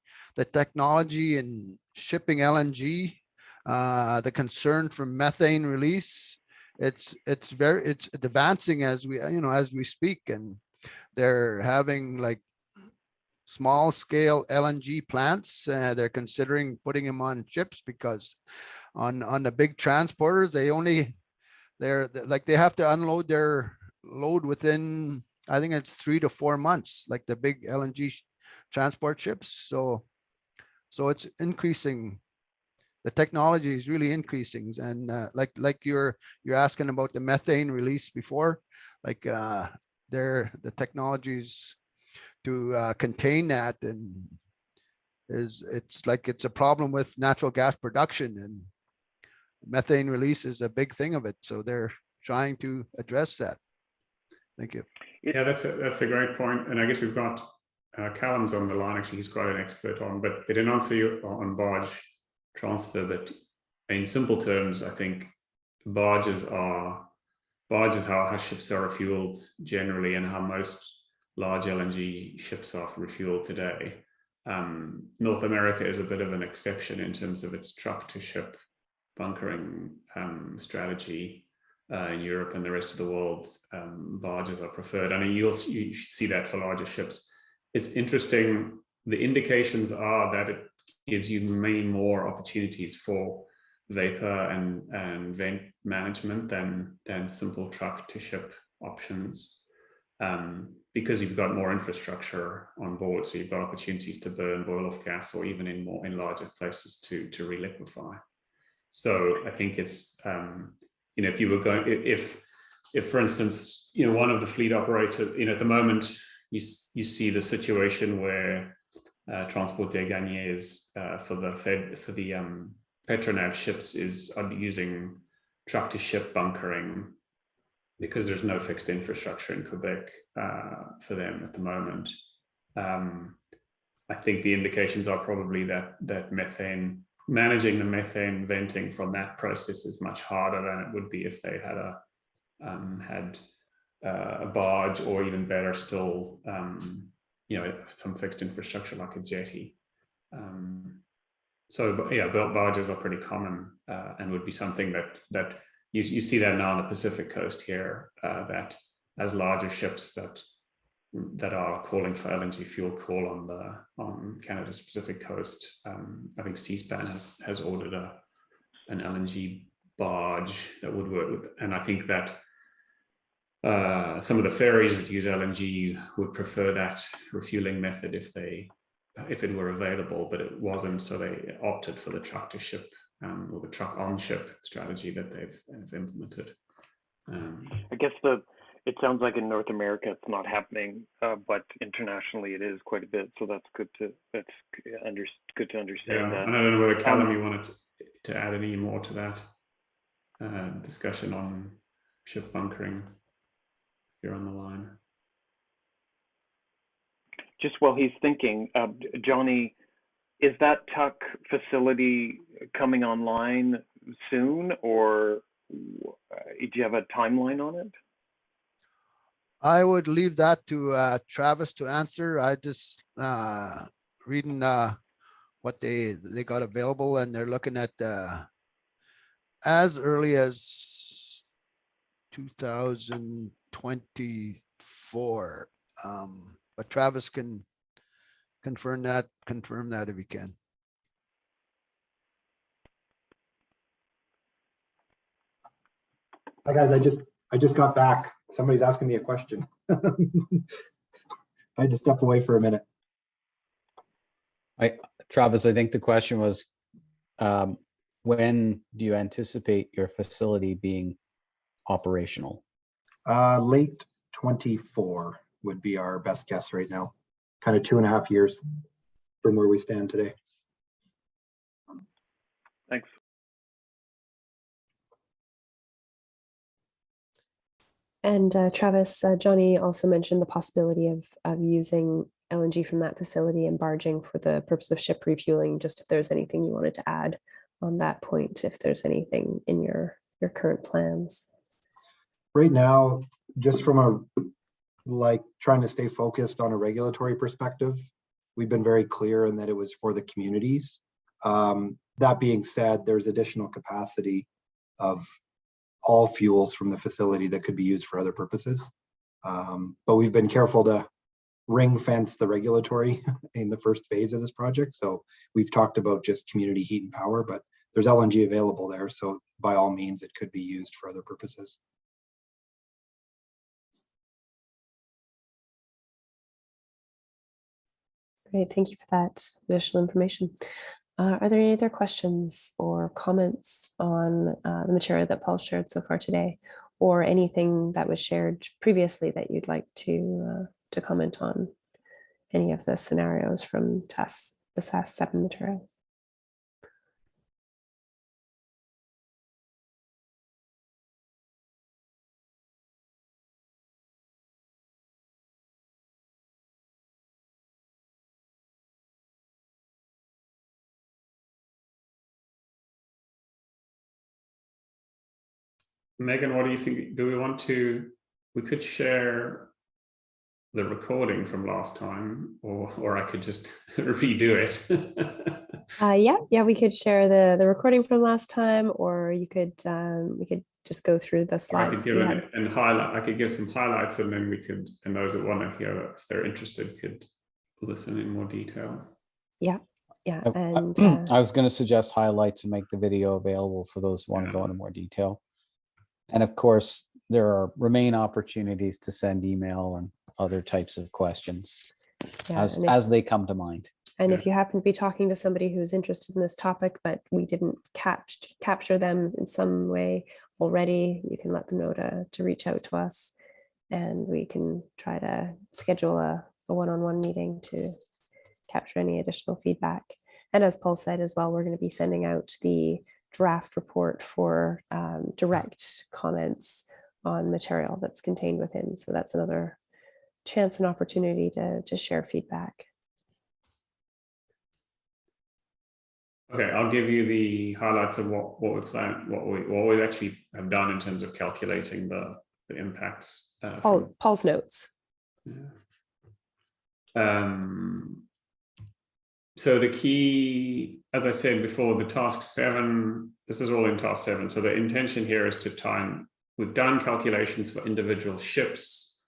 technology in shipping LNG, the concern for methane release, it's advancing as we speak, and they're having like small scale LNG plants. They're considering putting them on ships, because on the big transporters, they have to unload their load within, I think it's 3 to 4 months, like the big LNG transport ships. So it's increasing. The technology is really increasing, and like you're asking about the methane release before, like the technologies to contain that, and it's a problem with natural gas production, and methane release is a big thing of it. So they're trying to address that. Thank you. Yeah, that's a great point. And I guess we've got Callum's on the line. Actually, he's quite an expert on, but it didn't answer you on barge transfer. But in simple terms, I think barges are how ships are refueled generally, and how most large LNG ships are refueled today. North America is a bit of an exception in terms of its truck to ship bunkering strategy. In Europe and the rest of the world, barges are preferred. I mean, you see that for larger ships. It's interesting. The indications are that it gives you many more opportunities for vapor and vent management than simple truck to ship options, because you've got more infrastructure on board. So you've got opportunities to burn boil off gas, or even in larger places to reliquefy. So I think it's if you were going, if for instance, one of the fleet operators, at the moment, you see the situation where Transport des Gagnés for the Petronav ships are using truck to ship bunkering, because there's no fixed infrastructure in Quebec for them at the moment. I think the indications are probably that managing the methane venting from that process is much harder than it would be if they had a barge, or even better still, some fixed infrastructure like a jetty. So yeah, barges are pretty common, and would be something that you see that now on the Pacific coast here, that as larger ships that that are calling for LNG fuel call on Canada's Pacific coast. I think C-SPAN has ordered an LNG barge that would work with, and I think that some of the ferries that use LNG would prefer that refueling method if it were available, but it wasn't, so they opted for the truck to ship or the truck on ship strategy that they've implemented. I guess it sounds like in North America it's not happening, but internationally it is quite a bit. So that's good to understand Yeah, that. and I don't know whether Callum, you wanted to add any more to that discussion on ship bunkering. If you're on the line. Just while he's thinking, Johnny, is that Tuck facility coming online soon, or do you have a timeline on it? I would leave that to Travis to answer. I just reading what they got available, and they're looking at as early as 2024. But Travis can confirm that if he can. Hi guys, I just got back. Somebody's asking me a question. I had to step away for a minute. Travis, I think the question was, when do you anticipate your facility being operational? Late 24 would be our best guess right now. Kind of 2.5 years from where we stand today. Thanks. And Travis, Johnny also mentioned the possibility of using LNG from that facility and barging for the purpose of ship refueling, just if there's anything you wanted to add on that point, if there's anything in your current plans. Right now, just from a trying to stay focused on a regulatory perspective, we've been very clear in that it was for the communities. That being said, there's additional capacity of all fuels from the facility that could be used for other purposes. But we've been careful to ring fence the regulatory in the first phase of this project. So we've talked about just community heat and power, but there's LNG available there. So by all means, it could be used for other purposes. Great, thank you for that additional information. Are there any other questions or comments on the material that Paul shared so far today, or anything that was shared previously that you'd like to comment on? Any of the scenarios from the SAS 7 material? Megan, what do you think? We could share the recording from last time, or I could just redo it. Yeah, we could share the recording from last time, or we could just go through the slides. I could give some highlights, and then and those that want to hear, if they're interested, could listen in more detail. Yeah. And I was going to suggest highlights and make the video available for those who want to go into more detail. And of course, there remain opportunities to send email and other types of questions as they come to mind. And if you happen to be talking to somebody who's interested in this topic, but we didn't capture them in some way already, you can let them know to reach out to us, and we can try to schedule a one-on-one meeting to capture any additional feedback. And as Paul said as well, we're going to be sending out the draft report for direct comments on material that's contained within. So that's another chance and opportunity to share feedback. Okay, I'll give you the highlights of what we plan, what we actually have done in terms of calculating the impacts. Paul's notes. Yeah. So the key, as I said before, the task 7, this is all in task 7. So the intention here is to we've done calculations for individual ships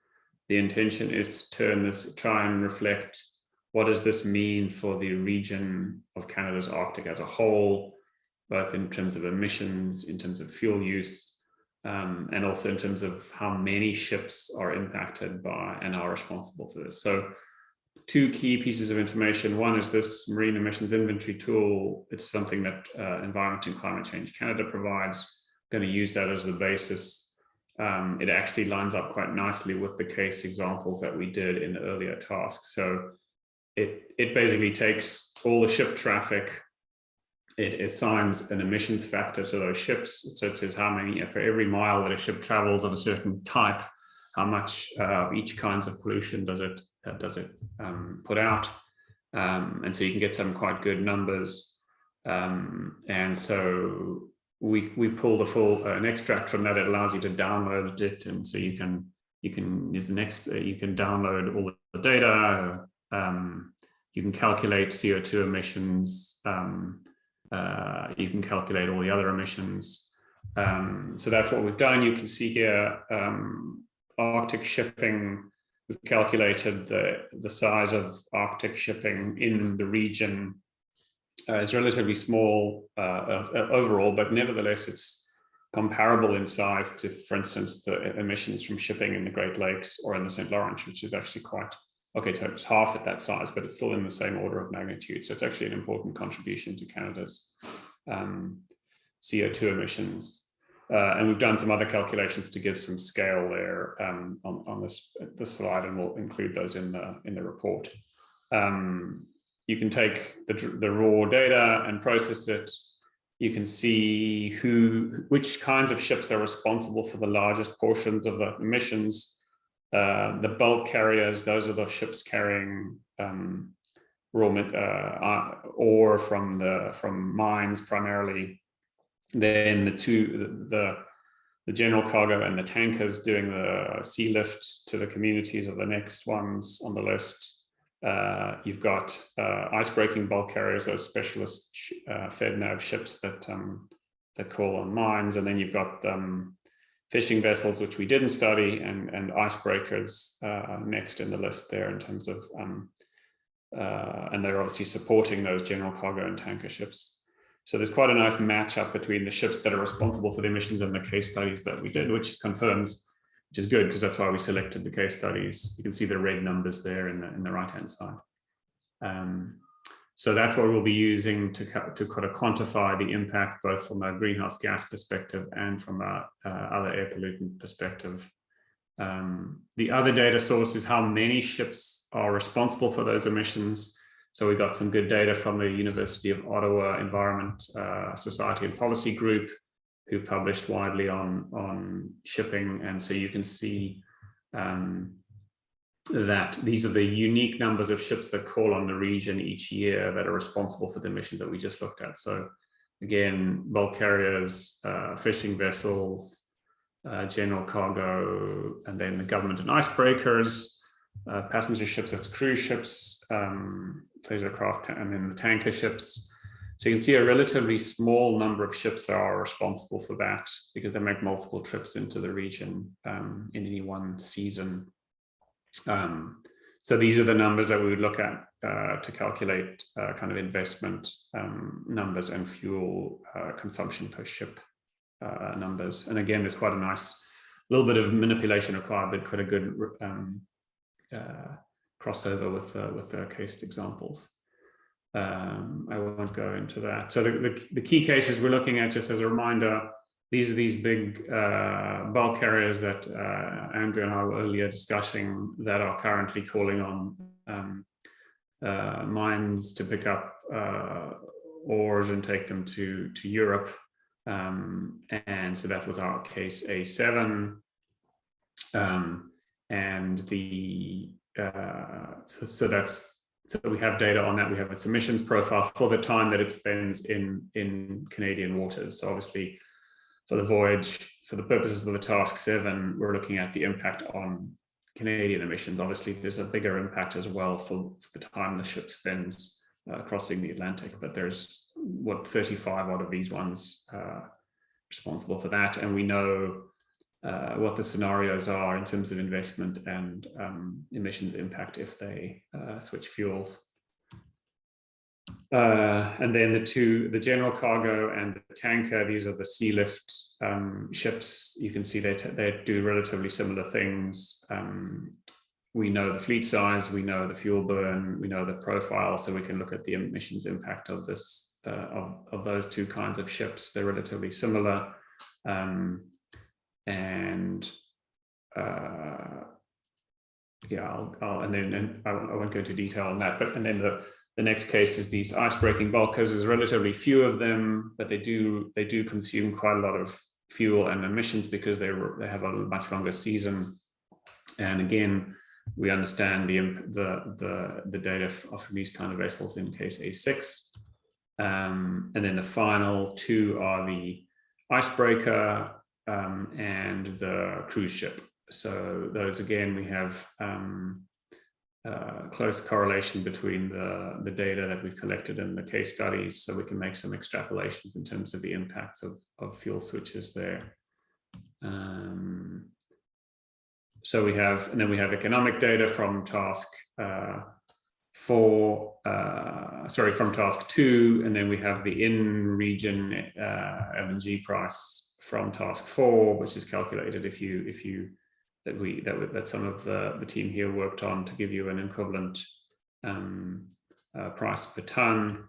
the intention is to try and reflect what does this mean for the region of Canada's Arctic as a whole, both in terms of emissions, in terms of fuel use, and also in terms of how many ships are impacted by and are responsible for this. So 2 key pieces of information. One is this marine emissions inventory tool. It's something that Environment and Climate Change Canada provides. I'm going to use that as the basis. It actually lines up quite nicely with the case examples that we did in the earlier tasks. So it basically takes all the ship traffic, it assigns an emissions factor to those ships. So it says how many, for every mile that a ship travels of a certain type, how much of each kinds of pollution does it put out. And so you can get some quite good numbers. And so we've pulled a full an extract from that. It allows you to download it, and so you can download all the data. You can calculate CO2 emissions. You can calculate all the other emissions. So that's what we've done. You can see here Arctic shipping. We've calculated the size of Arctic shipping in the region. It's relatively small overall, but nevertheless, it's comparable in size to, for instance, the emissions from shipping in the Great Lakes or in the St. Lawrence, which is actually quite, okay, so it's half at that size, but it's still in the same order of magnitude. So it's actually an important contribution to Canada's CO2 emissions. And we've done some other calculations to give some scale there on this slide, and we'll include those in the report. You can take the raw data and process it. You can see which kinds of ships are responsible for the largest portions of the emissions. The bulk carriers, those are the ships carrying ore from mines primarily. Then the general cargo and the tankers doing the sea lift to the communities are the next ones on the list. You've got icebreaking bulk carriers, those specialist FedNav ships that call on mines, and then you've got fishing vessels, which we didn't study, and icebreakers next in the list there in terms of, and they're obviously supporting those general cargo and tanker ships. So there's quite a nice matchup between the ships that are responsible for the emissions and the case studies that we did, which confirms, which is good, because that's why we selected the case studies. You can see the red numbers there in the right-hand side. So that's what we'll be using to kind of quantify the impact, both from a greenhouse gas perspective and from a other air pollutant perspective. The other data source is how many ships are responsible for those emissions. So we got some good data from the University of Ottawa Environment, Society and Policy Group, who've published widely on shipping. And so you can see that these are the unique numbers of ships that call on the region each year that are responsible for the emissions that we just looked at. So again, bulk carriers, fishing vessels, general cargo, and then the government and icebreakers, passenger ships, that's cruise ships, pleasure craft, and then the tanker ships. So you can see a relatively small number of ships are responsible for that, because they make multiple trips into the region in any one season. So these are the numbers that we would look at to calculate kind of investment numbers and fuel consumption per ship numbers. And again, there's quite a nice little bit of manipulation required, but quite a good crossover with the case examples. I won't go into that. So the key cases we're looking at, just as a reminder, these are these big bulk carriers that Andrew and I were earlier discussing, that are currently calling on mines to pick up ores and take them to Europe. And so that was our case A7. So we have data on that. We have its emissions profile for the time that it spends in Canadian waters. So obviously, for the voyage, for the purposes of the task 7, we're looking at the impact on Canadian emissions. Obviously, there's a bigger impact as well for the time the ship spends crossing the Atlantic, but there's 35 out of these ones responsible for that. And we know what the scenarios are in terms of investment and emissions impact if they switch fuels. And then the general cargo and the tanker, these are the sea lift ships. You can see they do relatively similar things. We know the fleet size, we know the fuel burn, we know the profile, so we can look at the emissions impact of this of those two kinds of ships. They're relatively similar, and yeah, I won't go into detail on that. But and then the next case is these ice-breaking bulkers. There's relatively few of them, but they do consume quite a lot of fuel and emissions because they have a much longer season. And again, we understand the data of these kind of vessels in case A6. And then the final two are the icebreaker and the cruise ship. So those, again, we have close correlation between the data that we've collected in the case studies, so we can make some extrapolations in terms of the impacts of fuel switches there. So we have, and then we have economic data from task from task 2, and then we have the in-region LNG price from task 4, which is calculated that some of the team here worked on to give you an equivalent price per ton.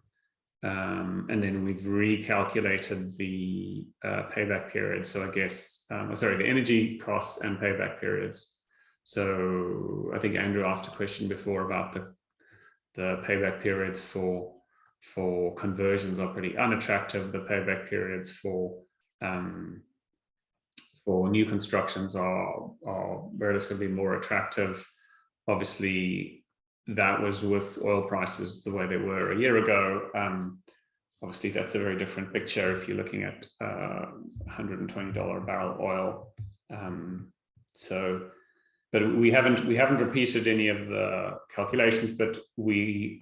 And then we've recalculated the payback period. So I guess, the energy costs and payback periods. So I think Andrew asked a question before about the payback periods for conversions are pretty unattractive. The payback periods for new constructions are relatively more attractive. Obviously, that was with oil prices the way they were a year ago. Obviously, that's a very different picture if you're looking at $120 a barrel oil. But we haven't repeated any of the calculations, but we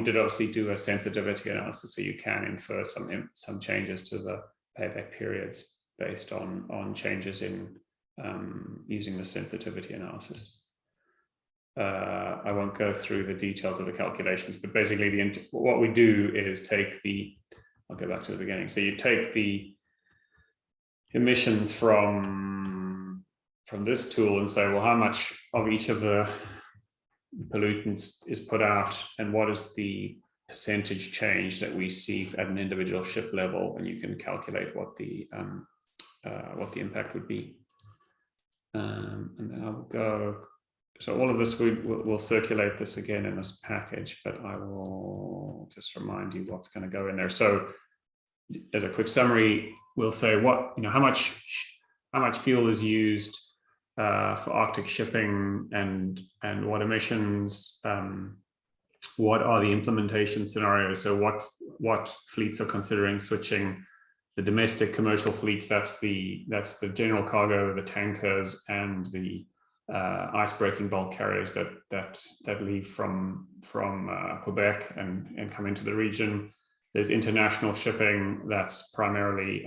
did obviously do a sensitivity analysis, so you can infer some changes to the payback periods based on changes in using the sensitivity analysis. I won't go through the details of the calculations, but basically what we do is I'll go back to the beginning. So you take the emissions from this tool and say, well, how much of each of the pollutants is put out, and what is the percentage change that we see at an individual ship level, and you can calculate what the impact would be. And then I'll go. So all of this, we'll circulate this again in this package, but I will just remind you what's going to go in there. So as a quick summary, we'll say how much fuel is used for Arctic shipping and what emissions, what are the implementation scenarios? So what fleets are considering switching. The domestic commercial fleets, that's the general cargo, the tankers, and the ice-breaking bulk carriers that leave from Quebec and come into the region. There's international shipping, that's primarily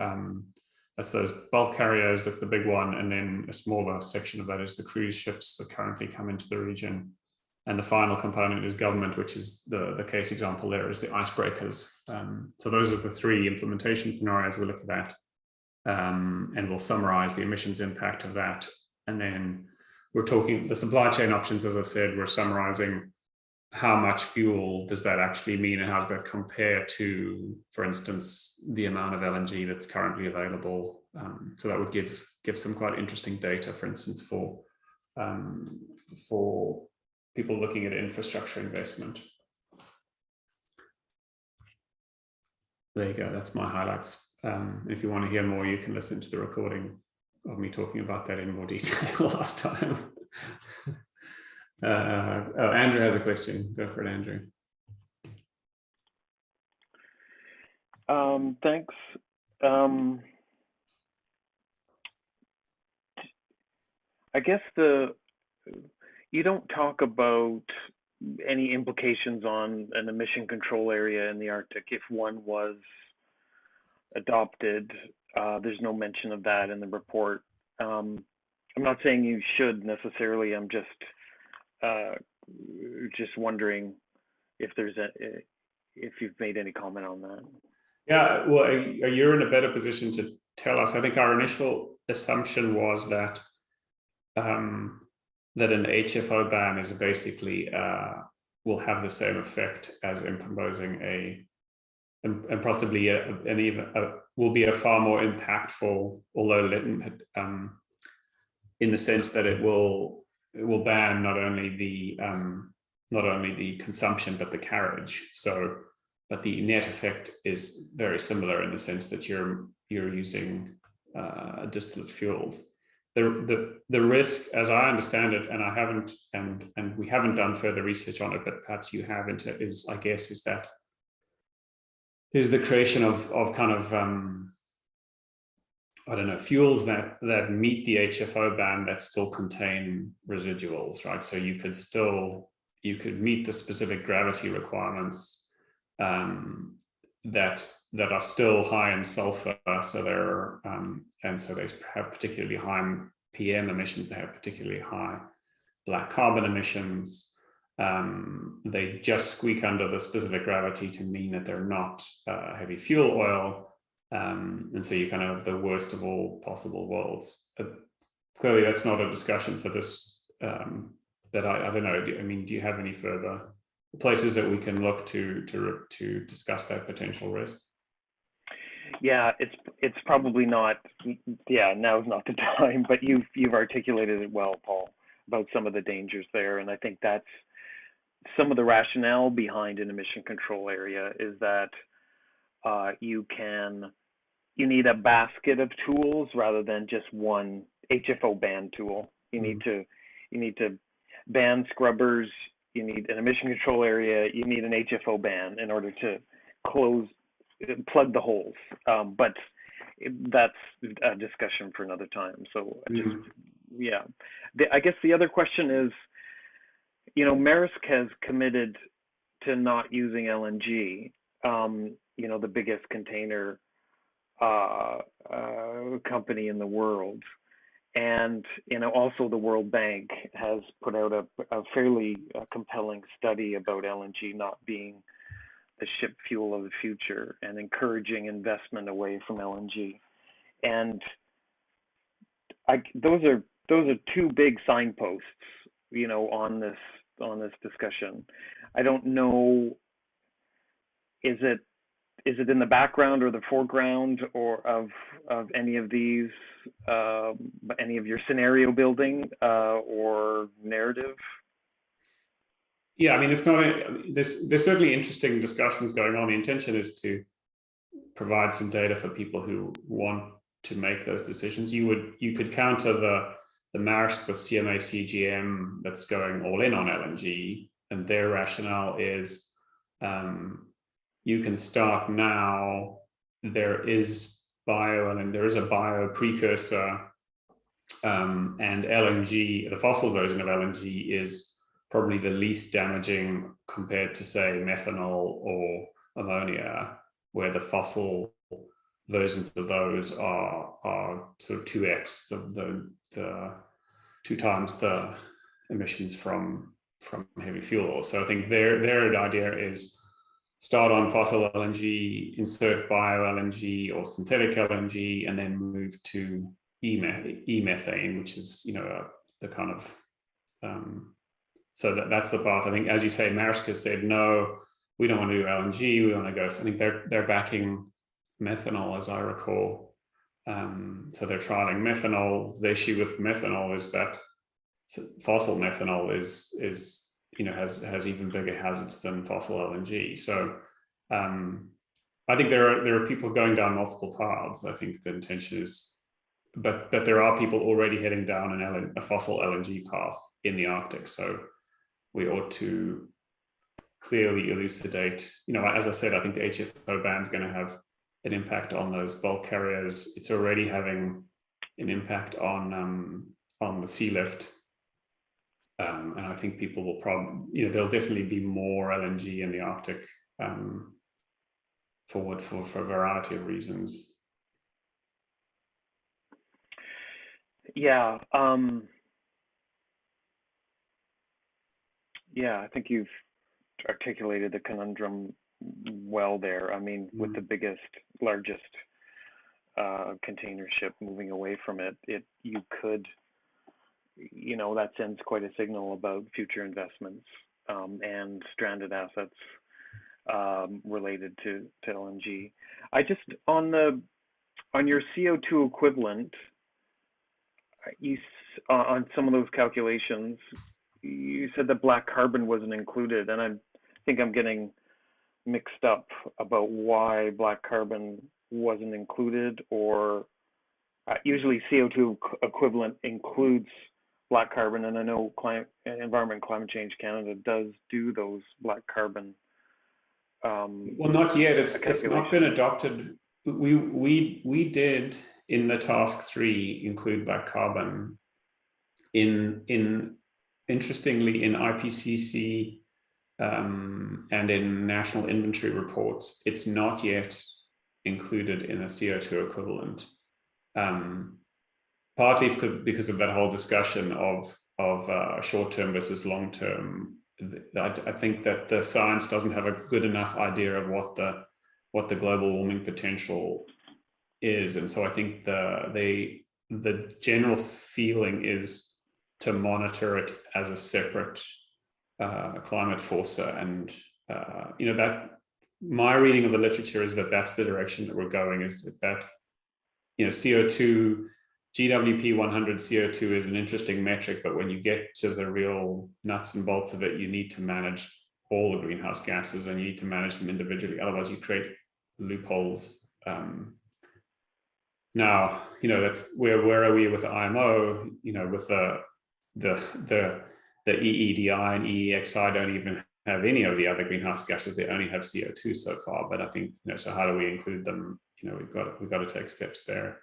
that's those bulk carriers, that's the big one, and then a smaller section of that is the cruise ships that currently come into the region. And the final component is government, which is the case example there is the icebreakers. So those are the three implementation scenarios we're looking at, and we'll summarize the emissions impact of that. And then we're talking the supply chain options, as I said, we're summarizing how much fuel does that actually mean, and how does that compare to, for instance, the amount of LNG that's currently available. So that would give some quite interesting data, for instance, for people looking at infrastructure investment. There you go, that's my highlights. If you want to hear more, you can listen to the recording of me talking about that in more detail last time. Andrew has a question. Go for it, Andrew. Thanks. I guess you don't talk about any implications on an emission control area in the Arctic if one was adopted. There's no mention of that in the report. I'm not saying you should necessarily. I'm just wondering if if you've made any comment on that. Yeah, well, you're in a better position to tell us. I think our initial assumption was that that an HFO ban is basically will have the same effect as imposing and possibly will be a far more impactful, although in the sense that it will ban not only the consumption but the carriage. So, but the net effect is very similar in the sense that you're using distillate fuels. The risk, as I understand it, and I haven't, and we haven't done further research on it, but perhaps you have, is the creation of kind of I don't know, fuels that meet the HFO ban that still contain residuals, right? So you could meet the specific gravity requirements that are still high in sulfur, so they're and so they have particularly high PM emissions. They have particularly high black carbon emissions. They just squeak under the specific gravity to mean that they're not heavy fuel oil, and so you kind of have the worst of all possible worlds. Clearly, that's not a discussion for this. But I don't know. I mean, do you have any further places that we can look to discuss that potential risk? Yeah, it's probably not. Yeah, now's not the time. But you've articulated it well, Paul, about some of the dangers there, and I think that's some of the rationale behind an emission control area is that you need a basket of tools rather than just one HFO ban tool. You need to ban scrubbers. You need an emission control area. You need an HFO ban in order to plug the holes. But that's a discussion for another time. So yeah, I guess the other question is, Maersk has committed to not using LNG. The biggest container company in the world. And, also the World Bank has put out a fairly compelling study about LNG not being the ship fuel of the future and encouraging investment away from LNG. And those are two big signposts, on this discussion. I don't know, is it in the background or the foreground or of any of these, any of your scenario building or narrative? Yeah, I mean, it's not. There's certainly interesting discussions going on. The intention is to provide some data for people who want to make those decisions. You could counter the Maersk with CMA CGM that's going all in on LNG, and their rationale is you can start now. There is a bio precursor, and LNG, the fossil version of LNG, is probably the least damaging compared to, say, methanol or ammonia, where the fossil versions of those are sort of 2x the 2 times the emissions from heavy fuel oil. So I think their idea is start on fossil LNG, insert bio LNG or synthetic LNG, and then move to e-methane, which is the kind of so that's the path. I think, as you say, Maersk has said no, we don't want to do LNG. We want to go. So I think they're backing methanol, as I recall. So they're trialing methanol. The issue with methanol is that fossil methanol is has even bigger hazards than fossil LNG. So I think there are people going down multiple paths. I think the intention is, but there are people already heading down a fossil LNG path in the Arctic. So we ought to clearly elucidate. As I said, I think the HFO ban is going to have an impact on those bulk carriers. It's already having an impact on the sea lift. And I think people will probably, there'll definitely be more LNG in the Arctic forward for a variety of reasons. Yeah. Yeah, I think you've articulated the conundrum well there. I mean, with the biggest, largest container ship moving away from it, you could, that sends quite a signal about future investments and stranded assets related to LNG. I just on your CO2 equivalent, on some of those calculations, you said that black carbon wasn't included, and I think I'm getting mixed up about why black carbon wasn't included, or usually CO2 equivalent includes black carbon, and I know Environment and Climate Change Canada does do those black carbon. Well, not yet. It's not been adopted. We did in the task 3 include black carbon interestingly in IPCC and in national inventory reports. It's not yet included in a CO2 equivalent, partly because of that whole discussion of short-term versus long-term. I think that the science doesn't have a good enough idea of what the global warming potential is, and so I think the general feeling is to monitor it as a separate climate forcer, and that my reading of the literature is that that's the direction that we're going. Is that CO2, GWP 100 CO2 is an interesting metric, but when you get to the real nuts and bolts of it, you need to manage all the greenhouse gases, and you need to manage them individually. Otherwise, you create loopholes. Now, that's where are we with the IMO? With the EEDI and EEXI don't even have any of the other greenhouse gases. They only have CO2 so far. But I think, so how do we include them? We've got to take steps there.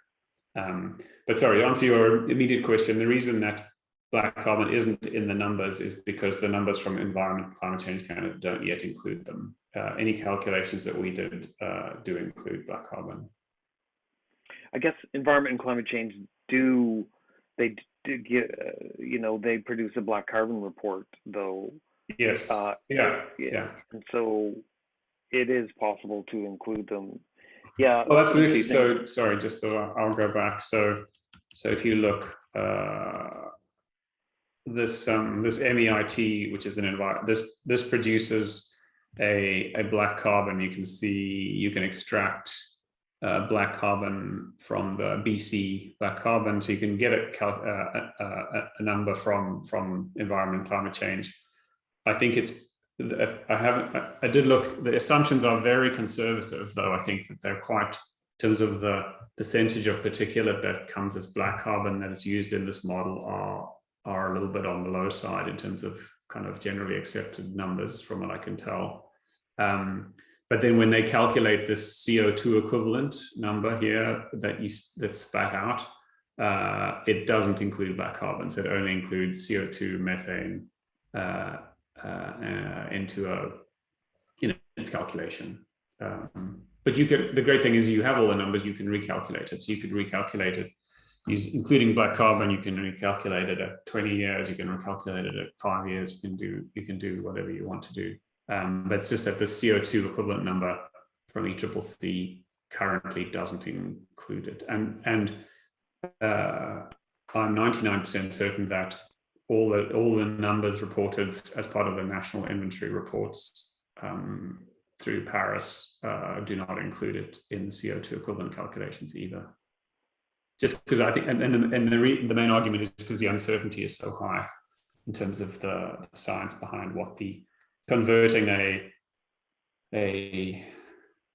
But sorry, to answer your immediate question, the reason that black carbon isn't in the numbers is because the numbers from Environment and Climate Change Canada don't yet include them. Any calculations that we did do include black carbon. I guess Environment and Climate Change they produce a black carbon report, though. Yes. Yeah. And so it is possible to include them. Yeah. Oh, absolutely. So sorry, just so I'll go back. So if you look, this MEIT, which is an environment, this produces a black carbon. You can extract black carbon from the BC black carbon, so you can get a number from Environment and Climate Change. I think I did look. The assumptions are very conservative, though. I think that they're quite, in terms of the percentage of particulate that comes as black carbon that is used in this model are a little bit on the low side in terms of kind of generally accepted numbers, from what I can tell. But then when they calculate this CO2 equivalent number here that's spat out, it doesn't include black carbon. So it only includes CO2, methane into its calculation. But the great thing is you have all the numbers, you can recalculate it. So you could recalculate it including black carbon. You can recalculate it at 20 years, you can recalculate it at 5 years, you can do whatever you want to do. But it's just that the CO2 equivalent number from ECCC currently doesn't include it. And I'm 99% certain that all the numbers reported as part of the national inventory reports through Paris do not include it in CO2 equivalent calculations either. Just because I think, and the main argument is because the uncertainty is so high in terms of the science behind what the converting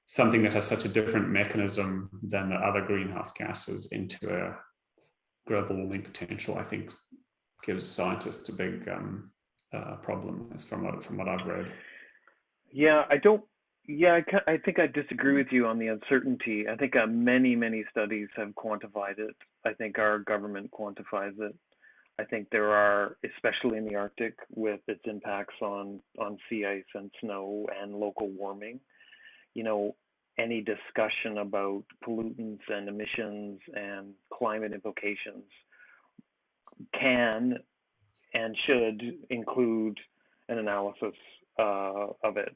something that has such a different mechanism than the other greenhouse gases into a global warming potential, I think gives scientists a big problem, as from what I've read. Yeah, I think I disagree with you on the uncertainty. I think many studies have quantified it. I think our government quantifies it. I think there are, especially in the Arctic, with its impacts on sea ice and snow and local warming, any discussion about pollutants and emissions and climate implications can and should include an analysis of it.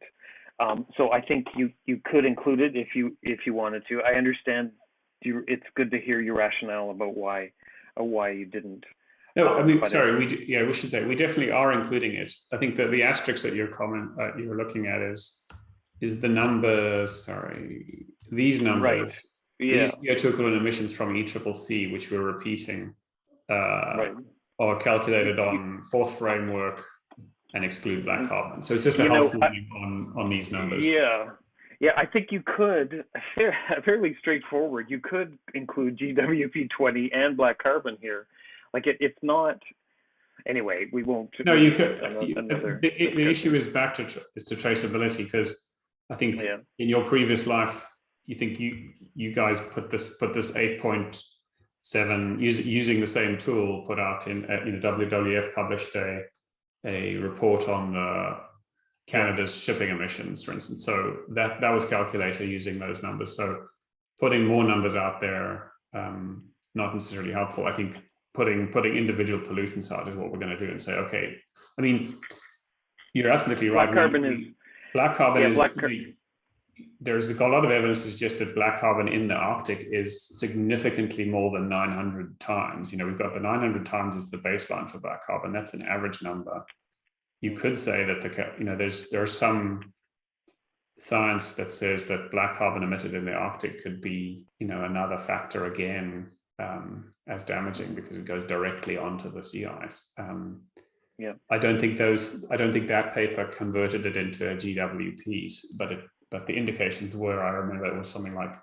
So I think you could include it if you wanted to. I understand it's good to hear your rationale about why you didn't. No, I mean, sorry, we should say we definitely are including it. I think that the asterisk that you're looking at is the numbers. Sorry, these numbers. Right. Yeah. These CO2 equivalent emissions from ECCC, which we're repeating, Right. are calculated on fourth framework and exclude black carbon. So it's just a health warning on these numbers. Yeah. I think you could, fairly straightforward. You could include GWP 20 and black carbon here. Like it's not. Anyway, we won't. No, you could. The issue is back to traceability, because I think in your previous life, you think you guys put this 8.7 using the same tool, put out in WWF published a report on Canada's shipping emissions, for instance. So that was calculated using those numbers. So putting more numbers out there, not necessarily helpful. I think putting individual pollutants out is what we're going to do, and say, okay. I mean, you're absolutely right. Black carbon is. There's a lot of evidence to suggest that black carbon in the Arctic is significantly more than 900 times. We've got the 900 times as the baseline for black carbon. That's an average number. You could say that there's some science that says that black carbon emitted in the Arctic could be, another factor again, as damaging, because it goes directly onto the sea ice. I don't think that paper converted it into GWPs, but the indications were, I remember it was something like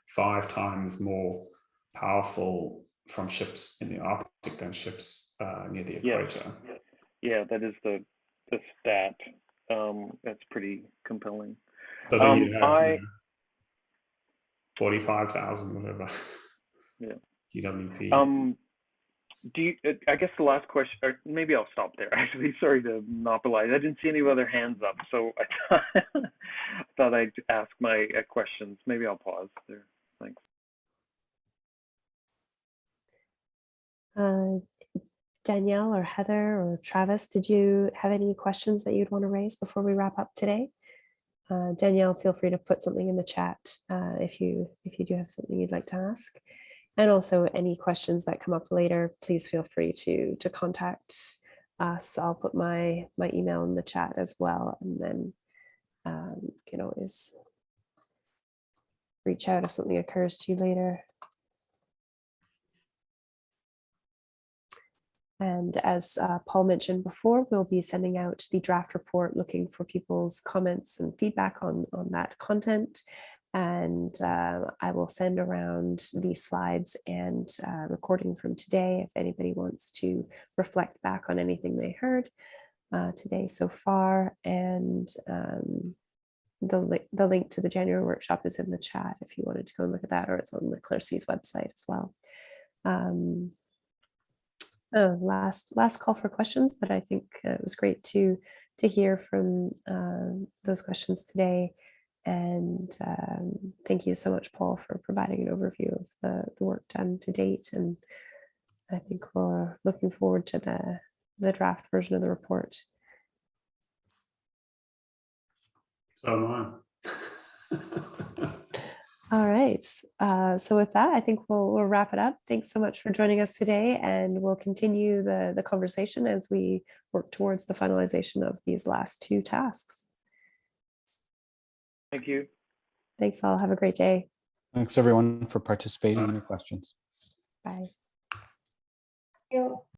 5 times more powerful from ships in the Arctic than ships near the equator. Yeah, that is the stat. That's pretty compelling. So then you have 45,000, whatever. Yeah. GWP. I guess the last question, or maybe I'll stop there. Actually, sorry to monopolize. I didn't see any other hands up, so I thought I'd ask my questions. Maybe I'll pause there. Thanks. Danielle or Heather or Travis, did you have any questions that you'd want to raise before we wrap up today? Danielle, feel free to put something in the chat if you do have something you'd like to ask. And also any questions that come up later, please feel free to contact us. I'll put my email in the chat as well, and then you can always reach out if something occurs to you later. And as Paul mentioned before, we'll be sending out the draft report looking for people's comments and feedback on that content. And I will send around the slides and recording from today if anybody wants to reflect back on anything they heard today so far. And the link to the January workshop is in the chat if you wanted to go and look at that, or it's on the CLARSI's website as well. Last call for questions, but I think it was great to hear from those questions today. And thank you so much, Paul, for providing an overview of the work done to date. And I think we're looking forward to the draft version of the report. So am I. All right. So with that, I think we'll wrap it up. Thanks so much for joining us today, and we'll continue the conversation as we work towards the finalization of these last 2 tasks. Thank you. Thanks all. Have a great day. Thanks everyone for participating in your questions. Bye. Thank you.